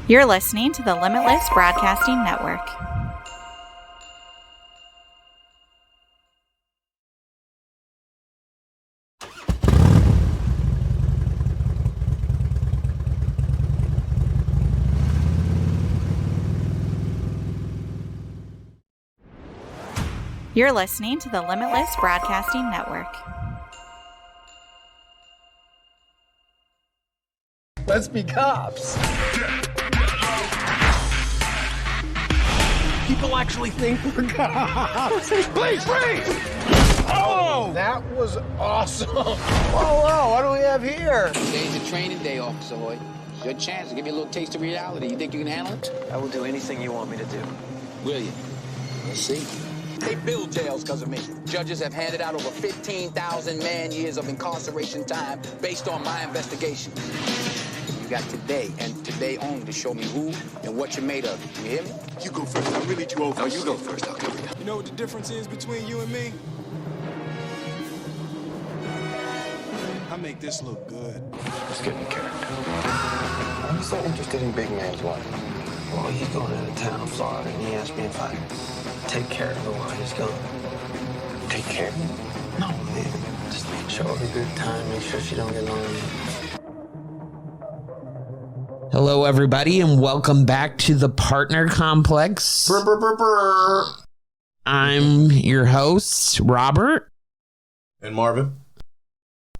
You're listening to the Limitless Broadcasting Network. You're listening to the Limitless Broadcasting Network. Let's be cops. People actually think we're cops. Please, freeze! Oh, that was awesome. Whoa, what do we have here? Today's a training day, Officer Hoyt. It's your chance to give you a little taste of reality. You think you can handle it? I will do anything you want me to do. Will you? Let's see. They build jails because of me. Judges have handed out over 15,000 man-years of incarceration time based on my investigation. You got today, and today only, to show me who and what you're made of. You hear me? You go first. I'm really too old for No, you go first. I'll cover you. You know what the difference is between you and me? I make this look good. Let's get in character. I'm so interested in big man's wife. Well, he's going out of town, Florida, and he asked me if I take care of her while he's gone. Take care? No, man. Just show her a good time, make sure she don't get lonely. Hello, everybody, and welcome back to the Partner Complex. I'm your host, Robert. And Marvin.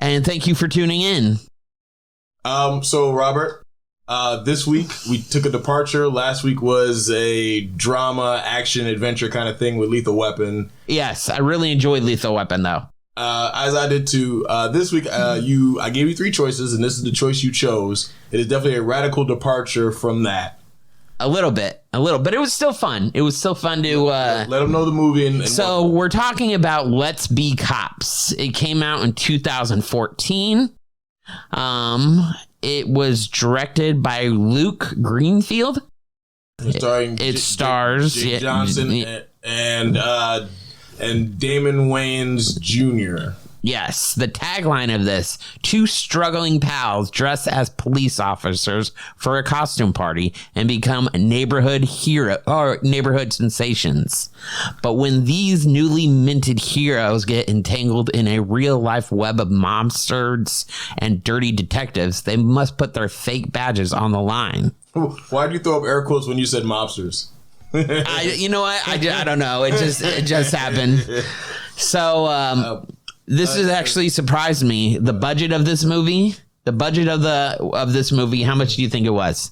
And thank you for tuning in. So, Robert, this week we took a departure. Last week was a drama, action, adventure kind of thing with Lethal Weapon. Yes, I really enjoyed Lethal Weapon, though. As I did too. This week, I gave you three choices, and this is the choice you chose. It is definitely a radical departure from that. A little bit, but it was still fun. It was still fun to let them know the movie. And so we're talking about Let's Be Cops. It came out in 2014. It was directed by Luke Greenfield. It stars Jake Johnson and Damon Wayans Jr. Yes, the tagline of this: two struggling pals dress as police officers for a costume party and become neighborhood hero or neighborhood sensations. But when these newly minted heroes get entangled in a real life web of mobsters and dirty detectives, they must put their fake badges on the line. Why did you throw up air quotes when you said mobsters? You know what? I don't know. It just happened. So this has actually surprised me. The budget of this movie. How much do you think it was?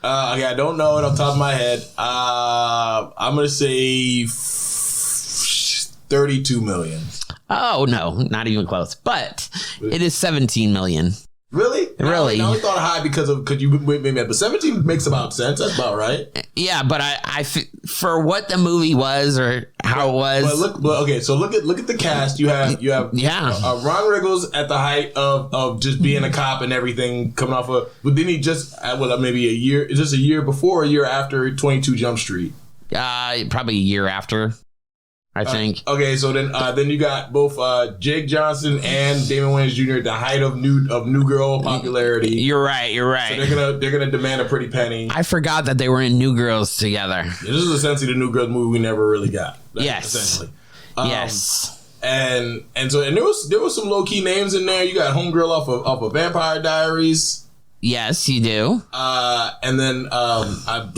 Okay, I don't know it off the top of my head. I'm gonna say 32 million. Oh no, not even close. But it is 17 million. Really? Really? I only thought high because you maybe, but 17 makes about sense. That's about right. Yeah, but I for what the movie was or how it was. But look at the cast. You have Ron Riggles at the height of just being a cop and everything, coming off of. But then he just maybe a year before, a year after 22 Jump Street. Probably a year after, I think. Okay, so then you got both Jake Johnson and Damon Wayans Jr. at the height of new girl popularity. You're right. So they're gonna demand a pretty penny. I forgot that they were in New Girls together. Yeah, this is essentially the New Girls movie we never really got. Yes. Essentially. Yes. And there was some low key names in there. You got Homegirl off of Vampire Diaries. Yes, you do. And then I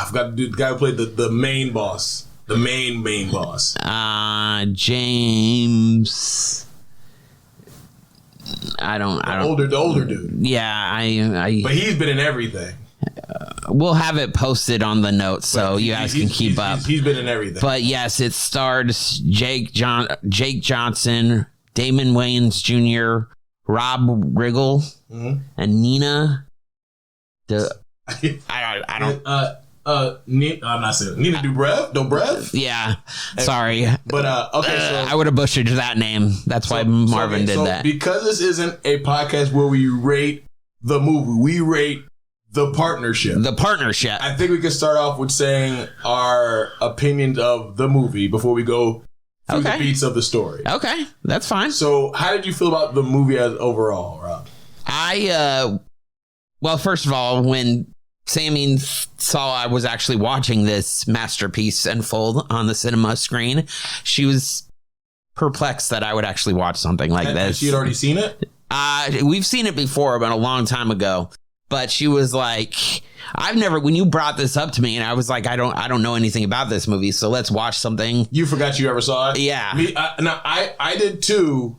forgot to do the guy who played the main boss. The main boss. James. I don't. The older dude. Yeah, But he's been in everything. We'll have it posted on the notes so you guys can keep up. He's been in everything. But yes, it stars Jake Johnson, Damon Wayans Jr., Rob Riggle, and Nina. I don't. I'm not saying Nina Dobrev. Yeah, sorry, but okay. So I would have butchered that name. That's why Marvin did that. Because this isn't a podcast where we rate the movie, we rate the partnership. I think we can start off with saying our opinions of the movie before we go through the beats of the story. Okay, that's fine. So, how did you feel about the movie as overall, Rob? Well, first of all, when Sammy saw I was actually watching this masterpiece unfold on the cinema screen, she was perplexed that I would actually watch something like this. She had already seen it? We've seen it before, but a long time ago. But she was like, when you brought this up to me, and I was like, I don't know anything about this movie, so let's watch something. You forgot you ever saw it? Yeah. I did too.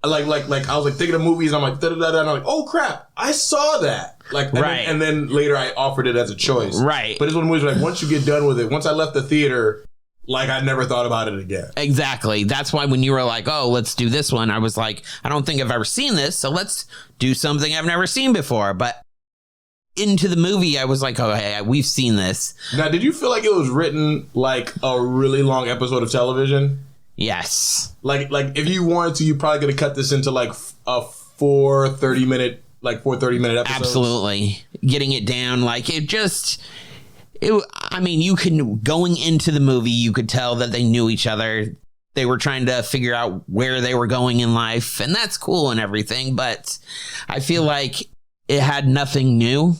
Like I was like thinking of movies, and I'm like, and I'm like, oh crap, I saw that. Like, and then later I offered it as a choice. Right. But it's one of the movies where, like, once you get done with it, once I left the theater, like, I never thought about it again. Exactly. That's why when you were like, oh, let's do this one, I was like, I don't think I've ever seen this, so let's do something I've never seen before. But into the movie, I was like, oh, hey, we've seen this. Now, did you feel like it was written like a really long episode of television? Yes. Like if you wanted to, you probably could have cut this into like a 30-minute episodes. Absolutely. Getting it down, like going into the movie, you could tell that they knew each other. They were trying to figure out where they were going in life, and that's cool and everything, but I feel like it had nothing new.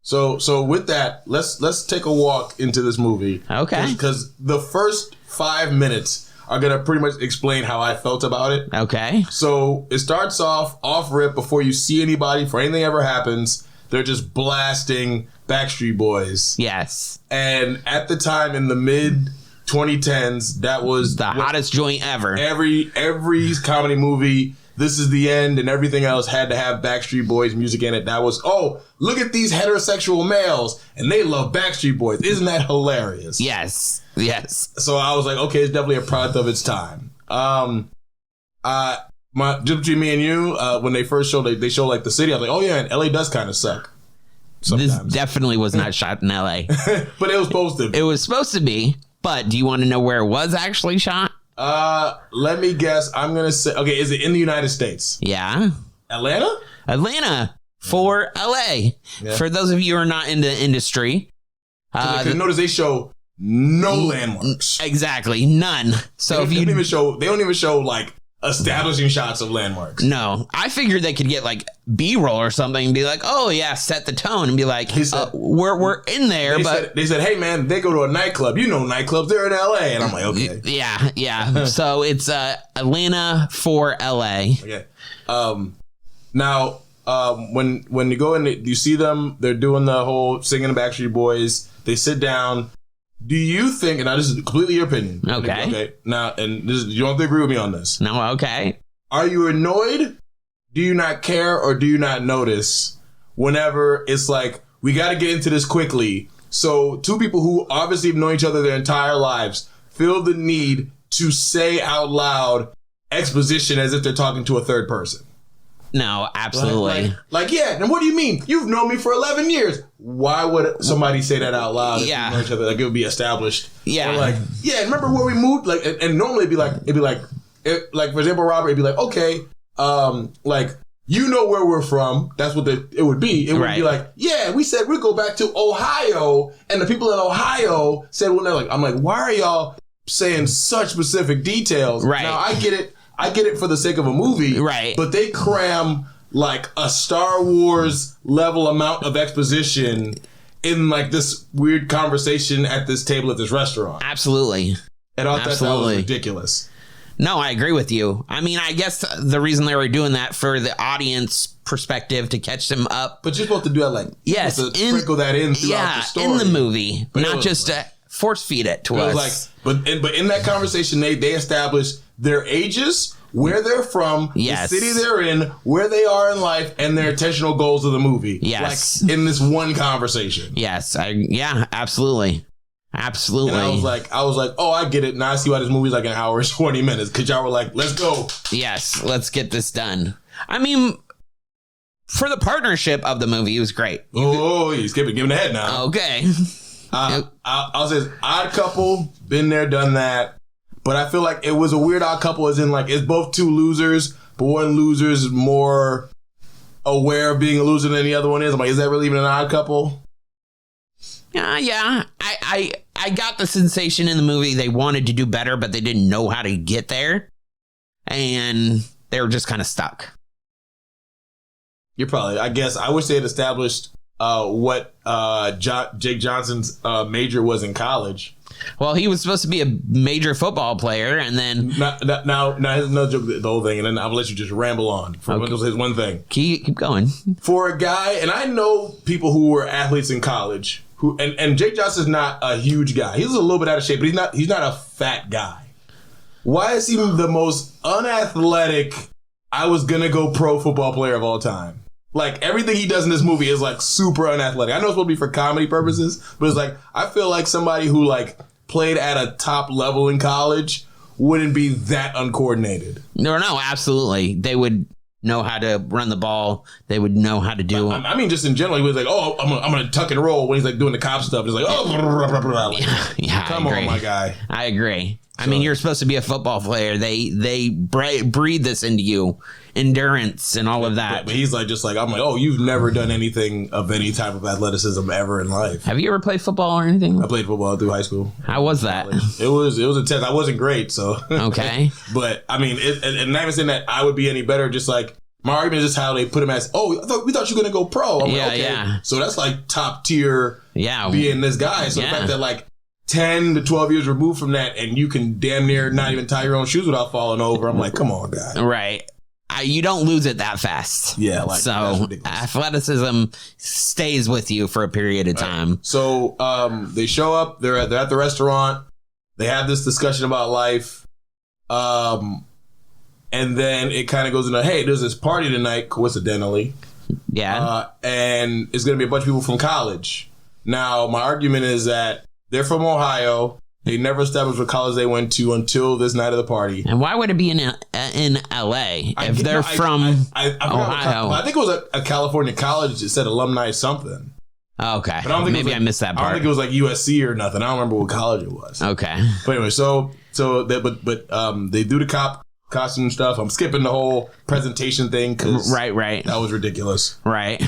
So with that, let's take a walk into this movie. Okay. Because the first 5 minutes are going to pretty much explain how I felt about it. Okay. So it starts off rip before you see anybody, before anything ever happens. They're just blasting Backstreet Boys. Yes. And at the time in the mid 2010s, that was the hottest joint ever. Every comedy movie, This Is the End and everything else had to have Backstreet Boys music in it. That was, oh, look at these heterosexual males and they love Backstreet Boys. Isn't that hilarious? Yes. So I was like, okay, it's definitely a product of its time. Just between me and you, when they first showed, they show like the city. I was like, oh yeah, and LA does kind of suck. Sometimes. This definitely was not shot in LA. But it was supposed to be. It was supposed to be, but do you want to know where it was actually shot? Let me guess. I'm going to say, okay, is it in the United States? Yeah. Atlanta for LA. Yeah. For those of you who are not in the industry. Notice they show no landmarks. Exactly. None. So they don't even show like establishing shots of landmarks. No. I figured they could get like B-roll or something and be like, oh yeah, set the tone and be like, we're in there. They said, hey man, they go to a nightclub. You know nightclubs, they're in LA. And I'm like, okay. Yeah. So it's Atlanta for LA. Okay. Now, when you go in, you see them, they're doing the whole singing the Backstreet Boys. They sit down. Do you think, and now this is completely your opinion. Okay. Now, and you don't have to agree with me on this. No, okay. Are you annoyed? Do you not care? Or do you not notice whenever it's like, we got to get into this quickly? So two people who obviously have known each other their entire lives feel the need to say out loud exposition as if they're talking to a third person. No, absolutely. Like, yeah, and what do you mean? You've known me for 11 years. Why would somebody say that out loud if you know each other? Like, it would be established. Yeah. Or like, yeah, remember where we moved? Like, and normally it'd be like, for example, Robert, it'd be like, okay, like, you know where we're from. That's what it would be. It would be like, yeah, we said we'd go back to Ohio, and the people in Ohio said, well, they're like, I'm like, why are y'all saying such specific details? Right. Now, I get it for the sake of a movie. Right. But they cram like a Star Wars level amount of exposition in like this weird conversation at this table at this restaurant. Absolutely. And I thought that was ridiculous. No, I agree with you. I mean, I guess the reason they were doing that for the audience perspective to catch them up. But you're supposed to do that like, sprinkle that in throughout the story. In the movie, but not just force feed it to us. But in that conversation, they established their ages, where they're from, the city they're in, where they are in life, and their intentional goals of the movie. Yes. Like in this one conversation. Yes. Absolutely. Absolutely. And I was like, oh, I get it. Now I see why this movie's like an hour and 20 minutes. Because y'all were like, let's go. Yes. Let's get this done. I mean, for the partnership of the movie, it was great. He's giving the head now. Okay. I'll say Odd Couple, been there, done that. But I feel like it was a weird Odd Couple as in like it's both two losers, but one loser is more aware of being a loser than the other one is. I'm like, is that really even an Odd Couple? Yeah. I got the sensation in the movie they wanted to do better, but they didn't know how to get there. And they were just kind of stuck. I guess I wish they had established what Jake Johnson's major was in college. Well, he was supposed to be a major football player, and then now here's another joke, the whole thing, and then I'll let you just ramble on for his one thing. Keep going. For a guy, and I know people who were athletes in college, and Jake Johnson's not a huge guy. He's a little bit out of shape, but he's not a fat guy. Why is he the most unathletic, I was gonna go pro football player of all time? Like, everything he does in this movie is, like, super unathletic. I know it's supposed to be for comedy purposes, but it's like, I feel like somebody who, like, played at a top level in college wouldn't be that uncoordinated. No, absolutely. They would know how to run the ball. They would know how to do. I mean, just in general, he was like, "Oh, I'm gonna tuck and roll" when he's like doing the cop stuff. It's like, "Oh, blah, blah, blah, blah." Yeah, come on, my guy. I agree. I mean, you're supposed to be a football player. They breed this into you, endurance and all of that. But he's like, I'm like, oh, you've never done anything of any type of athleticism ever in life. Have you ever played football or anything? I played football through high school. How was that? It was intense. I wasn't great, so okay. But I mean, and not even saying that I would be any better. Just like my argument is just how they put him as, oh, we thought you were gonna go pro. I'm like, okay. Yeah. So that's like top tier. Yeah. Being this guy. So the fact that like 10 to 12 years removed from that, and you can damn near not even tie your own shoes without falling over. I'm like, come on, guy. Right. You don't lose it that fast. Yeah. Like, so athleticism stays with you for a period of time. Right. So they show up. They're at the restaurant. They have this discussion about life. And then it kind of goes into, hey, there's this party tonight, coincidentally. Yeah. And it's going to be a bunch of people from college. Now, my argument is that they're from Ohio. They never established what college they went to until this night of the party. And why would it be in L.A. if they're from Ohio? I think it was a California college that said alumni something. Okay. But I don't think maybe I missed that part. I don't think it was like USC or nothing. I don't remember what college it was. Okay. But anyway, they do the costume stuff. I'm skipping the whole presentation thing because right. That was ridiculous. Right.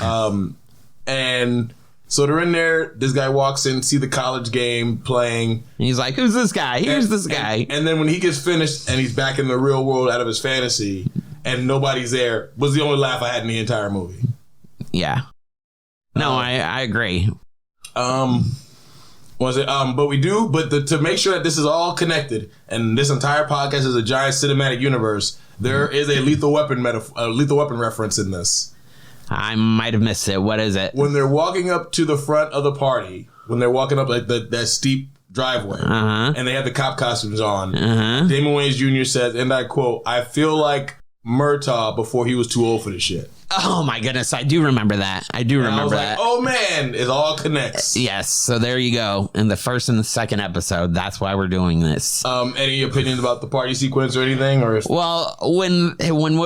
And so they're in there. This guy walks in, see the college game playing. And he's like, who's this guy? Here's this guy. And then when he gets finished and he's back in the real world out of his fantasy and nobody's there, was the only laugh I had in the entire movie. Yeah. No, I agree. To make sure that this is all connected and this entire podcast is a giant cinematic universe, there is a Lethal Weapon reference in this. I might have missed it. What is it? When they're walking up to the front of the party, when they're walking up like that steep driveway, and they have the cop costumes on, Damon Wayans Jr. says, and I quote, "I feel like Murtaugh before he was too old for this shit." Oh my goodness, I do remember that. I was like, oh man, it all connects. Yes, so there you go. In the first and the second episode, that's why we're doing this. Any opinions about the party sequence or anything? Well, when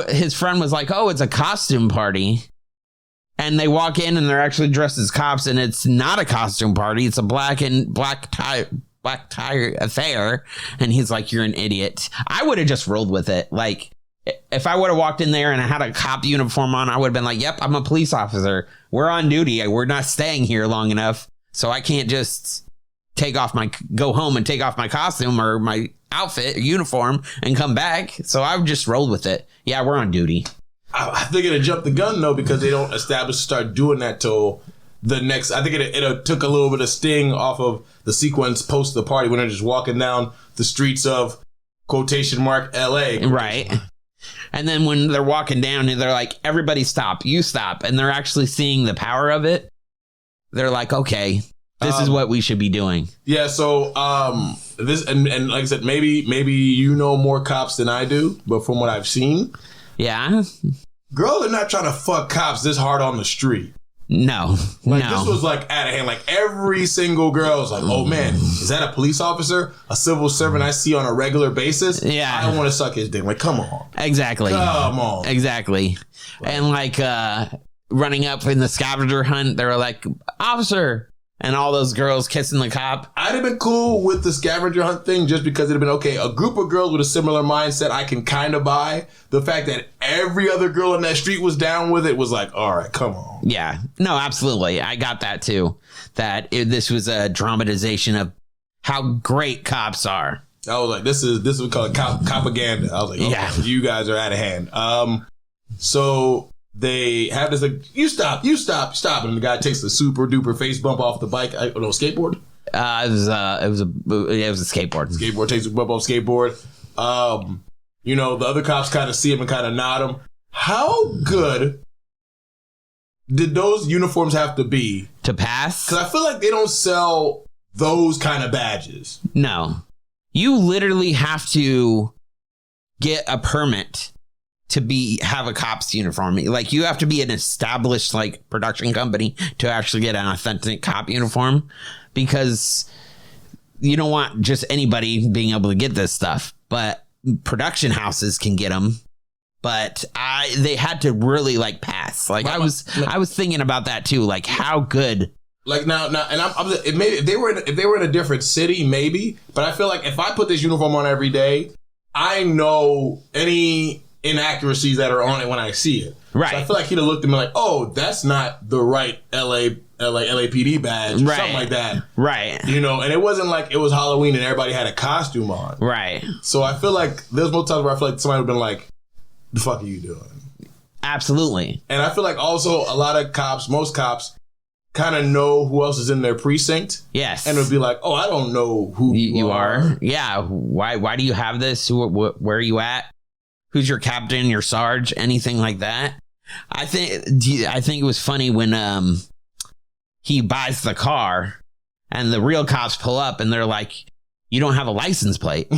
his friend was like, "Oh, it's a costume party," and they walk in and they're actually dressed as cops, and it's not a costume party; it's a black tie affair, and he's like, "You're an idiot." I would have just rolled with it, like. If I would have walked in there and I had a cop uniform on, I would have been like, yep, I'm a police officer. We're on duty. We're not staying here long enough. So I can't just go home and take off my costume or my outfit, uniform, and come back. So I just rolled with it. Yeah, we're on duty. I think it'd jump the gun, though, because they don't start doing that till the next. I think it took a little bit of sting off of the sequence post the party when they're just walking down the streets of quotation mark LA. Right. And then when they're walking down and they're like, everybody stop, you stop. And they're actually seeing the power of it. They're like, okay, this is what we should be doing. Yeah. So this and like I said, maybe you know more cops than I do. But from what I've seen. Yeah. Girls are not trying to fuck cops this hard on the street. No. This was like out of hand. Like every single girl was like, oh man, is that a police officer? A civil servant I see on a regular basis? Yeah. I don't want to suck his dick. Like, come on. Exactly. Come on. Exactly. And like running up in the scavenger hunt, they were like, officer. And all those girls kissing the cop. I'd have been cool with the scavenger hunt thing just because it'd have been okay. A group of girls with a similar mindset I can kind of buy. The fact that every other girl in that street was down with it was like, all right, come on. Yeah. No, absolutely. I got that too. This was a dramatization of how great cops are. I was like, this is we call it propaganda. I was like, okay, yeah, you guys are out of hand. So they have this like, you stop, and the guy takes the super duper face bump off the bike. Skateboard. It was a skateboard. Skateboard takes a bump off skateboard. The other cops kind of see him and kind of nod him. How good did those uniforms have to be to pass? Because I feel like they don't sell those kind of badges. No, you literally have to get a permit to have a cop's uniform. Like, you have to be an established like production company to actually get an authentic cop uniform, because you don't want just anybody being able to get this stuff. But production houses can get them. But they had to really like pass. Like, I was thinking about that too. Like, how good. Like now, and if they were in a different city, maybe. But I feel like if I put this uniform on every day, I know any inaccuracies that are on it when I see it. Right. So I feel like he'd have looked at me like, oh, that's not the right LAPD badge, or something like that. Right. And it wasn't like it was Halloween and everybody had a costume on. Right. So I feel like there's more times where I feel like somebody would have been like, the fuck are you doing? Absolutely. And I feel like also a lot of cops, most cops, kind of know who else is in their precinct. Yes. And it'll be like, oh, I don't know who you are. Yeah. Why do you have this? Where are you at? Who's your captain, your sarge, anything like that? I think it was funny when he buys the car and the real cops pull up and they're like, you don't have a license plate.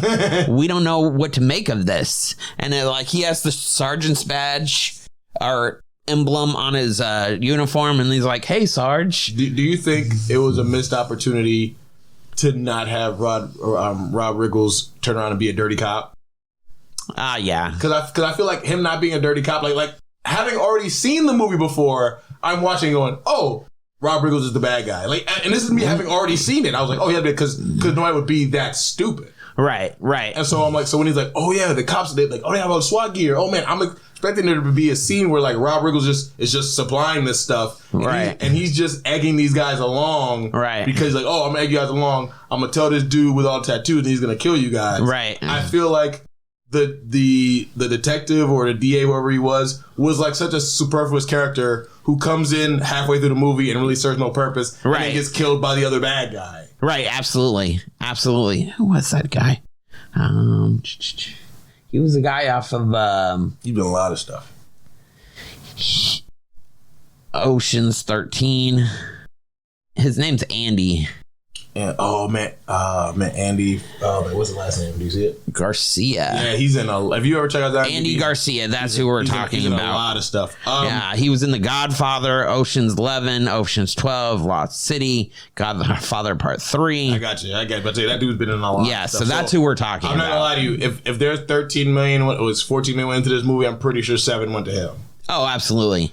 We don't know what to make of this. And he has the sergeant's badge or emblem on his uniform, and he's like, hey, Sarge. Do you think it was a missed opportunity to not have Rob Riggles turn around and be a dirty cop? Yeah. Because I feel like him not being a dirty cop, like having already seen the movie before, I'm watching going, oh, Rob Riggles is the bad guy. And this is me having already seen it. I was like, oh yeah, because nobody would be that stupid. Right. And so I'm like, so when he's like, oh yeah, the cops, they're like, oh, they have a SWAT gear. Oh man, I'm expecting there to be a scene where like Rob Riggles is just supplying this stuff. And he's just egging these guys along. Right. Because he's like, oh, I'm gonna egg you guys along. I'm gonna tell this dude with all the tattoos and he's gonna kill you guys. Right. I feel like the detective or the DA, whoever he was like such a superfluous character who comes in halfway through the movie and really serves no purpose. Right. And then gets killed by the other bad guy. Right. Absolutely. Who was that guy? He was the guy off of he's done a lot of stuff. Ocean's 13. His name's Andy. And Andy. What's the last name? Do you see it? Garcia. Yeah, he's in have you ever checked out that? Andy Garcia. That's who we're talking about. A lot of stuff. Yeah, he was in The Godfather, Ocean's 11, Ocean's 12, Lost City, Godfather Part 3. I got you. But that dude's been in a lot. Yeah, of stuff. So that's who we're talking about. I'm not gonna lie to you. If there's 13 million, it was 14 million into this movie. I'm pretty sure 7 went to him. Oh, absolutely.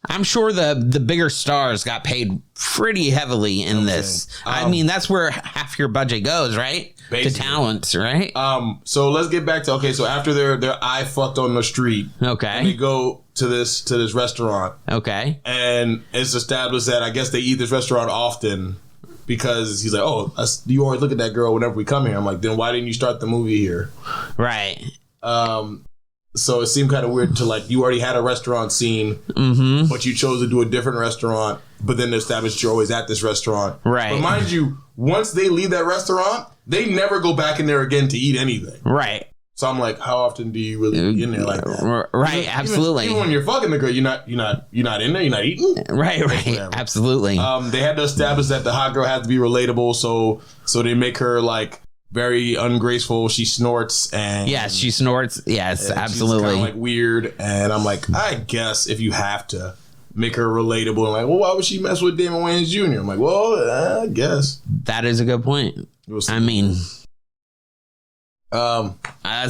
I'm sure the bigger stars got paid pretty heavily in this. I mean, that's where half your budget goes, right? Basically. To talents, right? So let's get back to so after their eye fucked on the street, okay, they go to this restaurant, okay, and it's established that I guess they eat this restaurant often because he's like, oh, you always look at that girl whenever we come here. I'm like, then why didn't you start the movie here? Right. So it seemed kind of weird to you already had a restaurant scene, but you chose to do a different restaurant, but then established you're always at this restaurant. Right. But mind you, once they leave that restaurant, they never go back in there again to eat anything. Right. So I'm like, how often do you really get in there like that? Right. Absolutely. Even when you're fucking the girl, you're not in there. You're not eating. Right. Absolutely. They had to establish that the hot girl had to be relatable, so they make her very ungraceful. She snorts and she snorts. Yes, absolutely. She's kind of weird, and I'm like, I guess if you have to make her relatable, and well, why would she mess with Damon Wayans Jr.? I'm like, well, I guess that is a good point. That's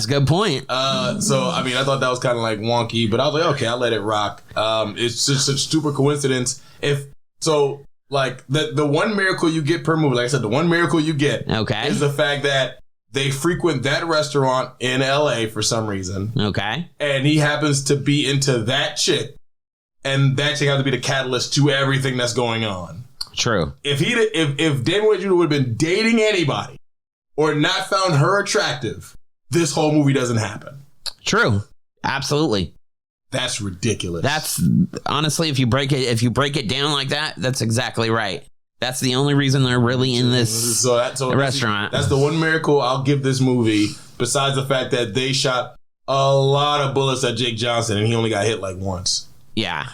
a good point. So I mean, I thought that was kind of wonky, but I was like, okay, I'll let it rock. It's just such super coincidence. The one miracle you get per movie, like I said, the one miracle you get is the fact that they frequent that restaurant in LA for some reason. Okay. And he happens to be into that chick. And that chick has to be the catalyst to everything that's going on. True. If Damon Wayans Jr. would have been dating anybody or not found her attractive, this whole movie doesn't happen. True. Absolutely. That's ridiculous. That's honestly, if you break it down like that, that's exactly right. That's the only reason they're really in this restaurant. That's the one miracle I'll give this movie, besides the fact that they shot a lot of bullets at Jake Johnson and he only got hit like once. Yeah.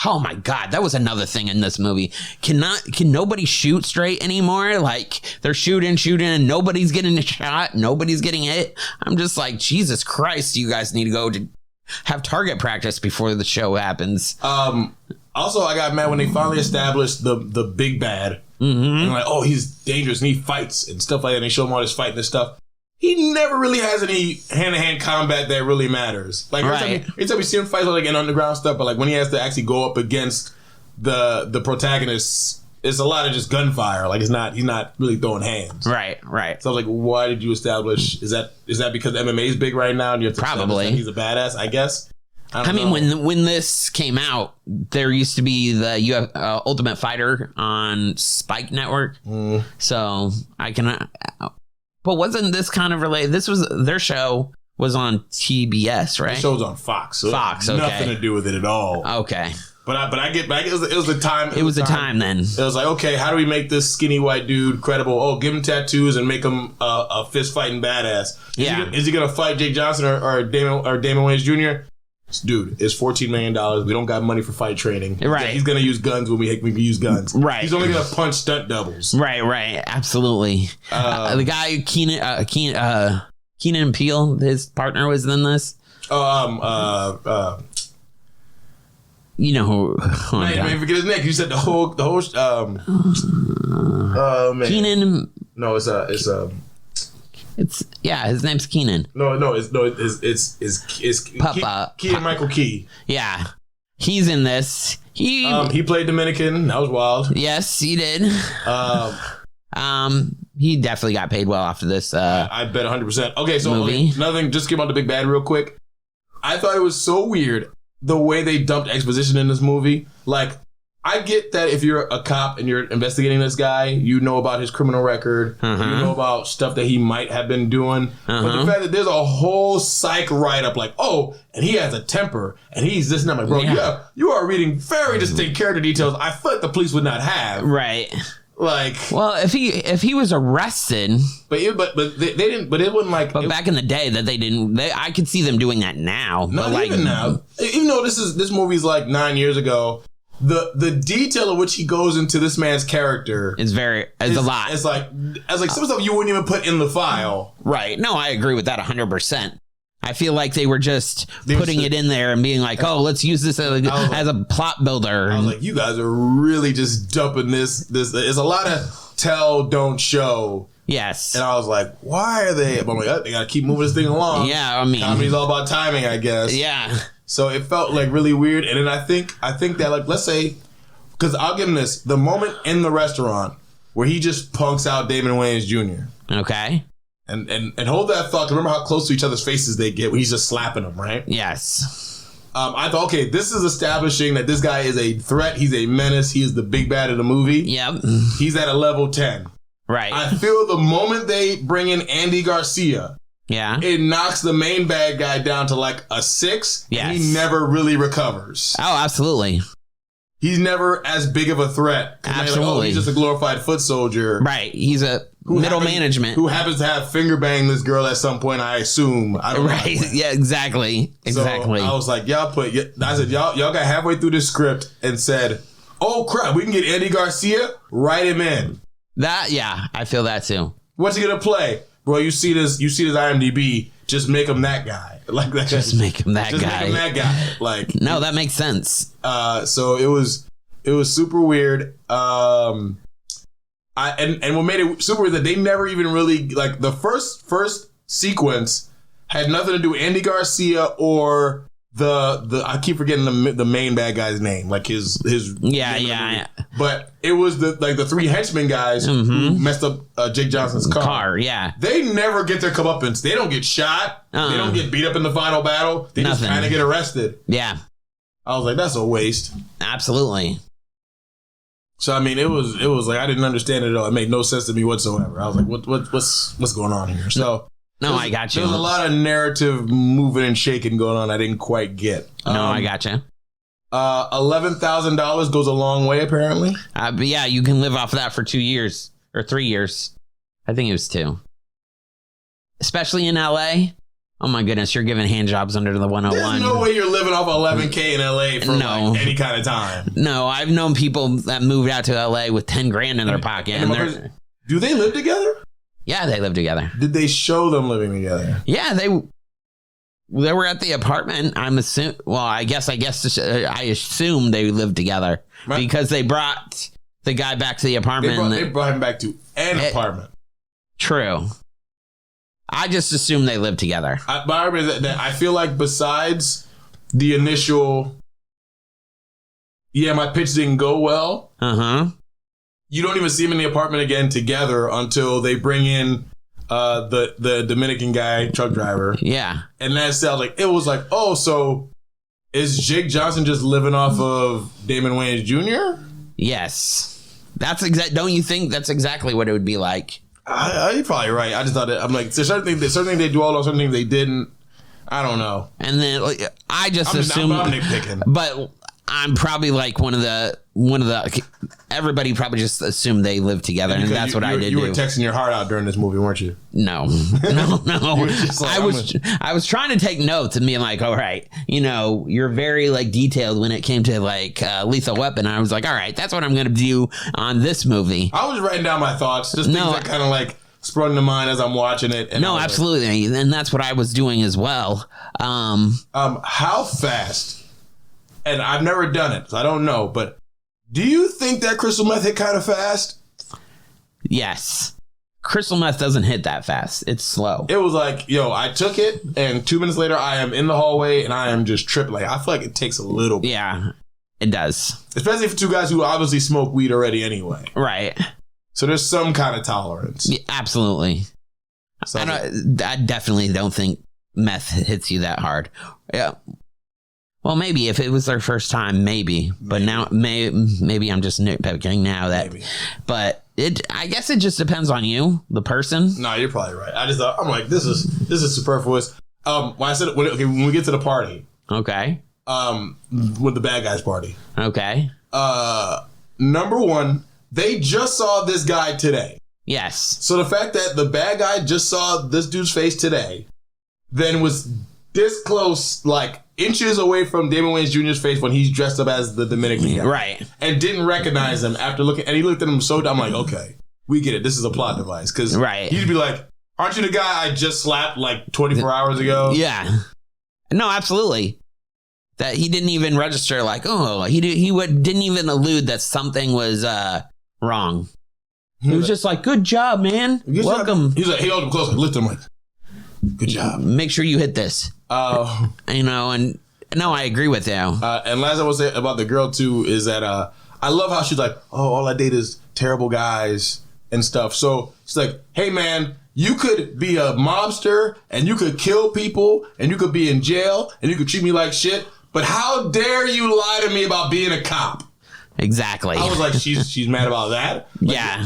Oh my God, that was another thing in this movie. Can nobody shoot straight anymore? Like, they're shooting, and nobody's getting a shot, nobody's getting hit. I'm just like, Jesus Christ, you guys need to go to have target practice before the show happens. Also, I got mad when they finally established the big bad. And like, oh, he's dangerous and he fights and stuff like that. And they show him all this fighting and stuff. He never really has any hand-to-hand combat that really matters. Like, every time we see him fight, like, in underground stuff, but like when he has to actually go up against the protagonists, it's a lot of just gunfire. Like, he's not really throwing hands. Right. So I was like, why did you establish? Is that because MMA is big right now and you have to probably he's a badass? I guess. I mean, when this came out, there used to be the Ultimate Fighter on Spike Network. So I can. But wasn't this kind of related? This was their show was on TBS, right? The show's on Fox. So Fox, okay. Nothing to do with it at all. Okay. But I get back. It was the time. It was the time then. It was like, okay, how do we make this skinny white dude credible? Oh, give him tattoos and make him a fist fighting badass. Is he gonna fight Jake Johnson or Damon Wayans Jr.? Dude, it's $14 million. We don't got money for fight training. Right. Yeah, he's gonna use guns when we can use guns. Right. He's only gonna punch stunt doubles. Right. Absolutely. The guy Keenan Peele, his partner was in this. You know who? Man, forget his name. You said the whole. Man. Keenan. No, it's his name's Keenan. It's Papa. Key and Michael Key. Yeah, he's in this. He played Dominican. That was wild. Yes, he did. He definitely got paid well after this. I bet 100%. Okay, so movie. Another thing, just came out the big bad real quick. I thought it was so weird the way they dumped exposition in this movie. Like, I get that if you're a cop and you're investigating this guy, you know about his criminal record, you know about stuff that he might have been doing. But the fact that there's a whole psych write-up like, oh, and he has a temper, and he's this and that. I'm like, bro, you are reading very distinct character details I feel like the police would not have. Right. Like, well, if he was arrested, but they didn't. But it wasn't like. But back in the day, that they didn't. I could see them doing that now. Not but even now. Even though this movie's like 9 years ago, the detail of which he goes into this man's character is a lot. It's like some stuff you wouldn't even put in the file. Right. No, I agree with that 100%. I feel like they were just putting it in there and being like, oh, let's use this as a plot builder. I was like, you guys are really just dumping this. There's a lot of tell, don't show. Yes. And I was like, why are they? But I'm like, they got to keep moving this thing along. Yeah, I mean. Comedy's all about timing, I guess. Yeah. So it felt like really weird. And then I think that, like, let's say, because I'll give him this, the moment in the restaurant where he just punks out Damon Wayans Jr. Okay. And hold that thought. Remember how close to each other's faces they get when he's just slapping them, right? Yes. I thought, okay, this is establishing that this guy is a threat. He's a menace. He is the big bad of the movie. Yep. He's at a level 10. Right. I feel the moment they bring in Andy Garcia, it knocks the main bad guy down to like a 6. Yes. And he never really recovers. Oh, absolutely. He's never as big of a threat. Absolutely. Like, oh, he's just a glorified foot soldier. Right. He's a middle management. Who happens to have finger banged this girl at some point, I assume. I don't know. Right. Yeah, exactly. Exactly. So I was like, y'all got halfway through this script and said, oh crap, we can get Andy Garcia, write him in. I feel that too. What's he gonna play? Bro, you see this IMDb, just make him that guy. Like that. Just make him that guy. Just make him that guy. Like, no, that makes sense. So it was super weird. And what made it super weird that they never even really, like, the first sequence had nothing to do with Andy Garcia or the I keep forgetting the main bad guy's name, like his yeah. But it was the 3 henchmen guys who messed up Jake Johnson's car. Yeah, they never get their comeuppance. They don't get shot. They don't get beat up in the final battle. They just kind of get arrested. Yeah, I was like, that's a waste. Absolutely. So I mean, it was like I didn't understand it at all. It made no sense to me whatsoever. I was like, what's going on here? So No, I got you. There's a lot of narrative moving and shaking going on I didn't quite get. No, I got you. $11,000 goes a long way, apparently. But yeah, you can live off of that for 2 years or 3 years. I think it was 2. Especially in LA. Oh my goodness, you're giving hand jobs under the 101. There's no way you're living off $11K in LA for like any kind of time. No, I've known people that moved out to LA with 10 grand in their pocket. And do they live together? Yeah, they live together. Did they show them living together? Yeah, they were at the apartment. I assume they lived together because they brought the guy back to the apartment. They brought him back to an apartment. True. I just assume they lived together. I feel like besides the initial, my pitch didn't go well. You don't even see them in the apartment again together until they bring in the Dominican guy, truck driver. Yeah. And that sounds like, it was like, oh, so is Jake Johnson just living off of Damon Wayans Jr.? Yes. Don't you think that's exactly what it would be like? You're probably right. I just thought I'm like, there's certain things they dwelled on, certain things they didn't. I don't know. And then I just assume, I'm nitpicking. But I'm probably like one of the everybody probably just assumed they lived together, and that's what I did. You were texting your heart out during this movie, weren't you? No. Like, I was trying to take notes and being like, all right, you're very like detailed when it came to like Lethal Weapon. And I was like, all right, that's what I'm going to do on this movie. I was writing down my thoughts, just things that kind of like sprung to mind as I'm watching it. And no, absolutely, and that's what I was doing as well. How fast? And I've never done it, so I don't know. But do you think that crystal meth hit kind of fast? Yes. Crystal meth doesn't hit that fast. It's slow. It was like, I took it, and 2 minutes later, I am in the hallway, and I am just tripping. Like, I feel like it takes a little bit. Yeah, it does. Especially for two guys who obviously smoke weed already anyway. Right. So there's some kind of tolerance. Yeah, absolutely. So I definitely don't think meth hits you that hard. Yeah. Well, maybe if it was their first time, maybe. But now, maybe I'm just nitpicking now that. Maybe. But I guess it just depends on you, the person. No, you're probably right. I just thought, I'm like, this is superfluous. When we get to the party. Okay. With the bad guys party. Okay. Number one, they just saw this guy today. Yes. So the fact that the bad guy just saw this dude's face today, then was this close, like inches away from Damon Wayans Jr.'s face when he's dressed up as the Dominican guy. Right. And didn't recognize him after looking, and he looked at him so, I'm like, okay, we get it. This is a plot device. Because he'd be like, aren't you the guy I just slapped like 24 hours ago? Yeah. No, absolutely. That he didn't even register like, he didn't even allude that something was wrong. He was just like, good job, man. Welcome. He's like, he held him close and lifted him like, good job. Make sure you hit this. And no, I agree with you. And last I will say about the girl too is that I love how she's like, all I date is terrible guys and stuff. So she's like, hey man, you could be a mobster and you could kill people and you could be in jail and you could treat me like shit. But how dare you lie to me about being a cop? Exactly. I was like, she's mad about that. Like, yeah.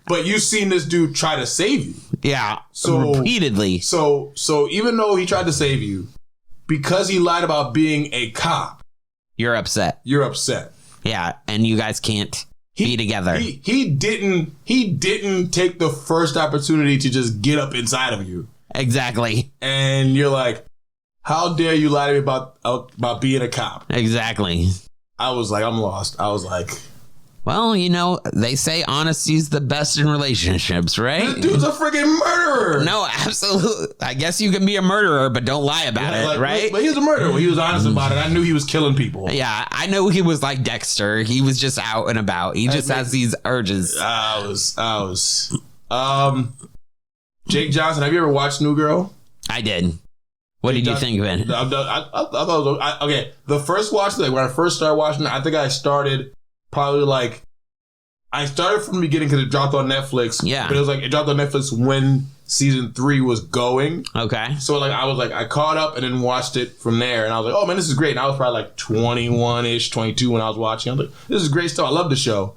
But you've seen this dude try to save you. Yeah. So repeatedly. So even though he tried to save you, because he lied about being a cop, you're upset. Yeah. And you guys can't be together. He didn't take the first opportunity to just get up inside of you. Exactly. And you're like, how dare you lie to me about being a cop? Exactly. I was like, I'm lost. I was like, well, they say honesty's the best in relationships, right? This dude's a freaking murderer. No, absolutely. I guess you can be a murderer, but don't lie about it, right? But he was a murderer. He was honest about it. I knew he was killing people. Yeah, I know he was like Dexter. He was just out and about. He just has these urges. I was. Jake Johnson, have you ever watched New Girl? I did. What did you think of it? I thought it was okay. The first watch, like when I first started watching it, I think I started probably like I started from the beginning because it dropped on Netflix. Yeah, but it was like it dropped on Netflix when season 3 was going. Okay, so like I caught up and then watched it from there, and I was like, oh man, this is great. And I was probably like 21-ish, 22 when I was watching. I was like, this is great stuff. I love the show.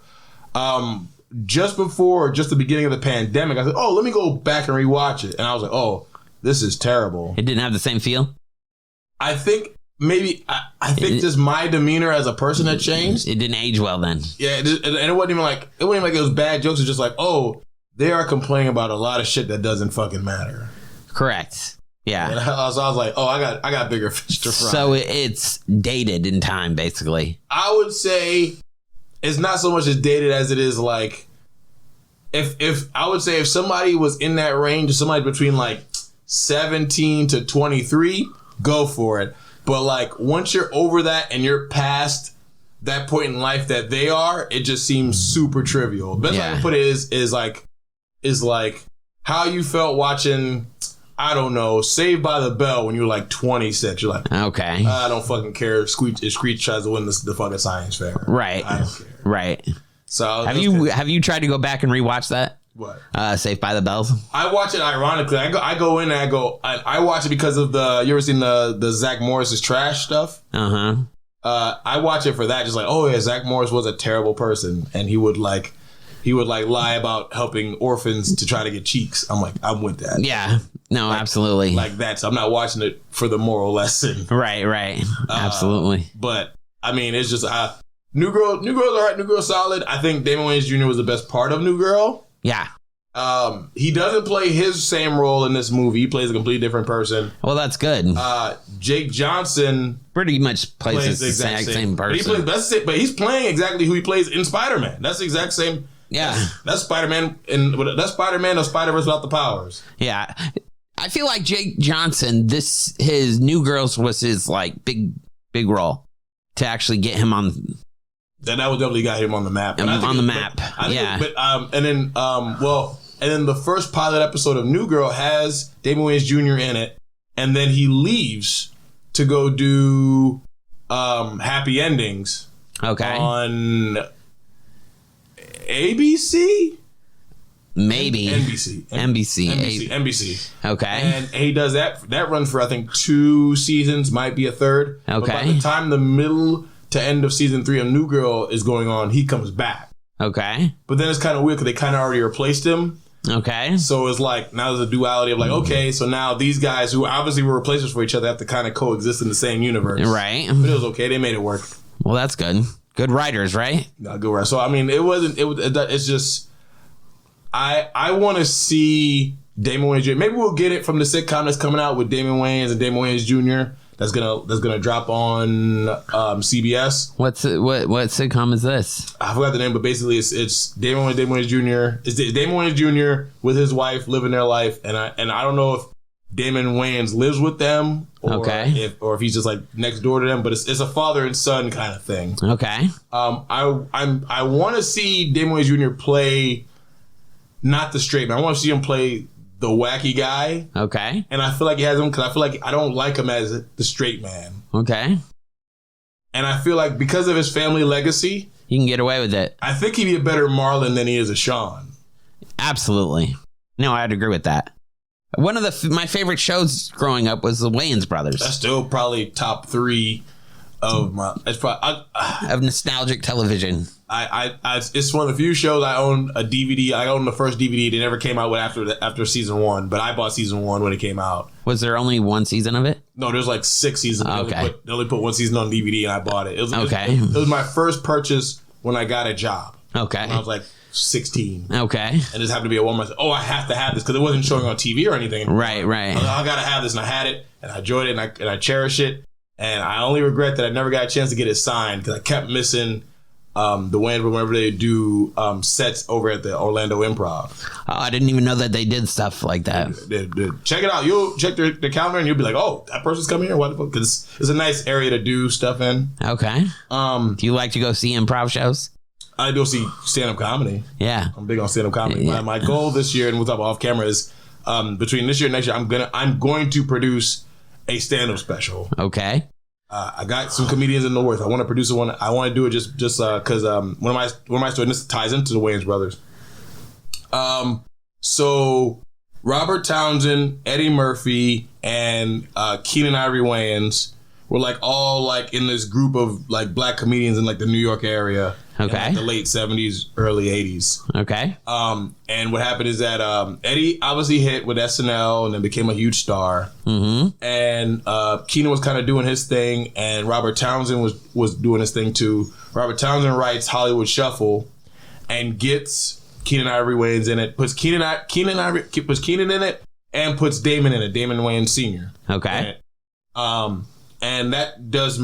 Just the beginning of the pandemic, I said, oh, let me go back and rewatch it, and I was like, oh. this is terrible. It didn't have the same feel? I think maybe, I think just my demeanor as a person had changed. It didn't age well then. Yeah, and it wasn't even like it was bad jokes. It was just like, oh, they are complaining about a lot of shit that doesn't fucking matter. Correct. Yeah. And I was like, oh, I got bigger fish to fry. So it's dated in time, basically. I would say it's not so much as dated as it is like, if I would say if somebody was in that range, somebody between like 17 to 23, go for it. But like once you're over that and you're past that point in life that they are, it just seems super trivial. Best way I can put it is like how you felt watching, I don't know, Saved by the Bell when you were like 26. You're like, okay, I don't fucking care if Screech tries to win the fucking science fair. Right. I don't care. Right. So have you tried to go back and rewatch that? What? Saved by the Bells? I watch it ironically. I go in and I watch it because of you ever seen the Zach Morris's trash stuff? Uh-huh. I watch it for that, just like, oh yeah, Zach Morris was a terrible person and he would lie about helping orphans to try to get cheeks. I'm like, I'm with that. Yeah. No, absolutely. Like that. So I'm not watching it for the moral lesson. Right. Absolutely. But I mean, it's just New Girl's all right. New Girl's solid. I think Damon Wayans Jr. was the best part of New Girl. Yeah. He doesn't play his same role in this movie. He plays a completely different person. Well, that's good. Jake Johnson pretty much plays the exact same person. But he's playing exactly who he plays in Spider-Man. That's the exact same. Yeah. That's Spider-Man. That's Spider-Man of Spider-Verse without the powers. Yeah. I feel like Jake Johnson, his New Girls was his like big role to actually get him on. That was definitely got him on the map. And on the map. And then the first pilot episode of New Girl has Damon Wayans Jr. in it, and then he leaves to go do Happy Endings. Okay. On ABC? Maybe. NBC. Okay. And he does that. That runs for, I think, 2 seasons, might be a third. Okay. But by the time the middle to end of season 3 of New Girl is going on, he comes back. Okay. But then it's kind of weird because they kind of already replaced him. Okay. So it's like, now there's a duality of like, okay, so now these guys who obviously were replacements for each other have to kind of coexist in the same universe. Right. But it was okay. They made it work. Well, that's good. Good writers, right? No, good writers. So, I mean, it's just, I want to see Damon Wayans Jr. Maybe we'll get it from the sitcom that's coming out with Damon Wayans and Damon Wayans Jr. That's gonna drop on CBS. What sitcom is this? I forgot the name, but basically it's Damon Wayans Jr. It's Damon Wayans Jr. with his wife living their life, and I don't know if Damon Wayans lives with them or if he's just like next door to them, but it's a father and son kind of thing. Okay. I want to see Damon Wayans Jr. play not the straight man. I want to see him play the wacky guy. Okay. And I feel like he has him because I feel like I don't like him as the straight man. Okay. And I feel like because of his family legacy, you can get away with it. I think he'd be a better Marlon than he is a Sean. Absolutely. No, I'd agree with that. One of my favorite shows growing up was the Wayans Brothers. That's still probably top 3 of my. It's probably of nostalgic television. It's one of the few shows I own a DVD. I own the first DVD. They never came out with after season 1, but I bought season 1 when it came out. Was there only 1 season of it? No, there's like 6 seasons. Okay. They only put 1 season on DVD, and I bought it. It was my first purchase when I got a job. Okay. When I was like 16. Okay. And this happened to be a woman. I have to have this because it wasn't showing on TV or anything. Right. I gotta have this, and I had it, and I enjoyed it, and I cherish it. And I only regret that I never got a chance to get it signed because I kept missing the Wayans whenever they do sets over at the Orlando Improv. Oh, I didn't even know that they did stuff like that. Check it out. You'll check the calendar and you'll be like, oh, that person's coming here? What the fuck? Because it's a nice area to do stuff in. Okay. Do you like to go see improv shows? I do see stand-up comedy. Yeah. I'm big on stand-up comedy. Yeah. My goal this year, and we'll talk about off camera, is between this year and next year, I'm going to produce a stand-up special. Okay. I got some comedians in the works. I want to produce one. I want to do it just because one of my stories, this ties into the Wayans brothers. So Robert Townsend, Eddie Murphy, and Keenan Ivory Wayans were like all like in this group of like black comedians in like the New York area, Okay. In like the late 70s, early 80s. Okay. And what happened is that Eddie obviously hit with SNL and then became a huge star. Mm-hmm. And Keenan was kind of doing his thing, and Robert Townsend was doing his thing too. Robert Townsend writes Hollywood Shuffle and gets Keenan Ivory Wayans in it, puts Keenan in it, and puts Damon in it, Damon Wayans Sr. Okay. And that does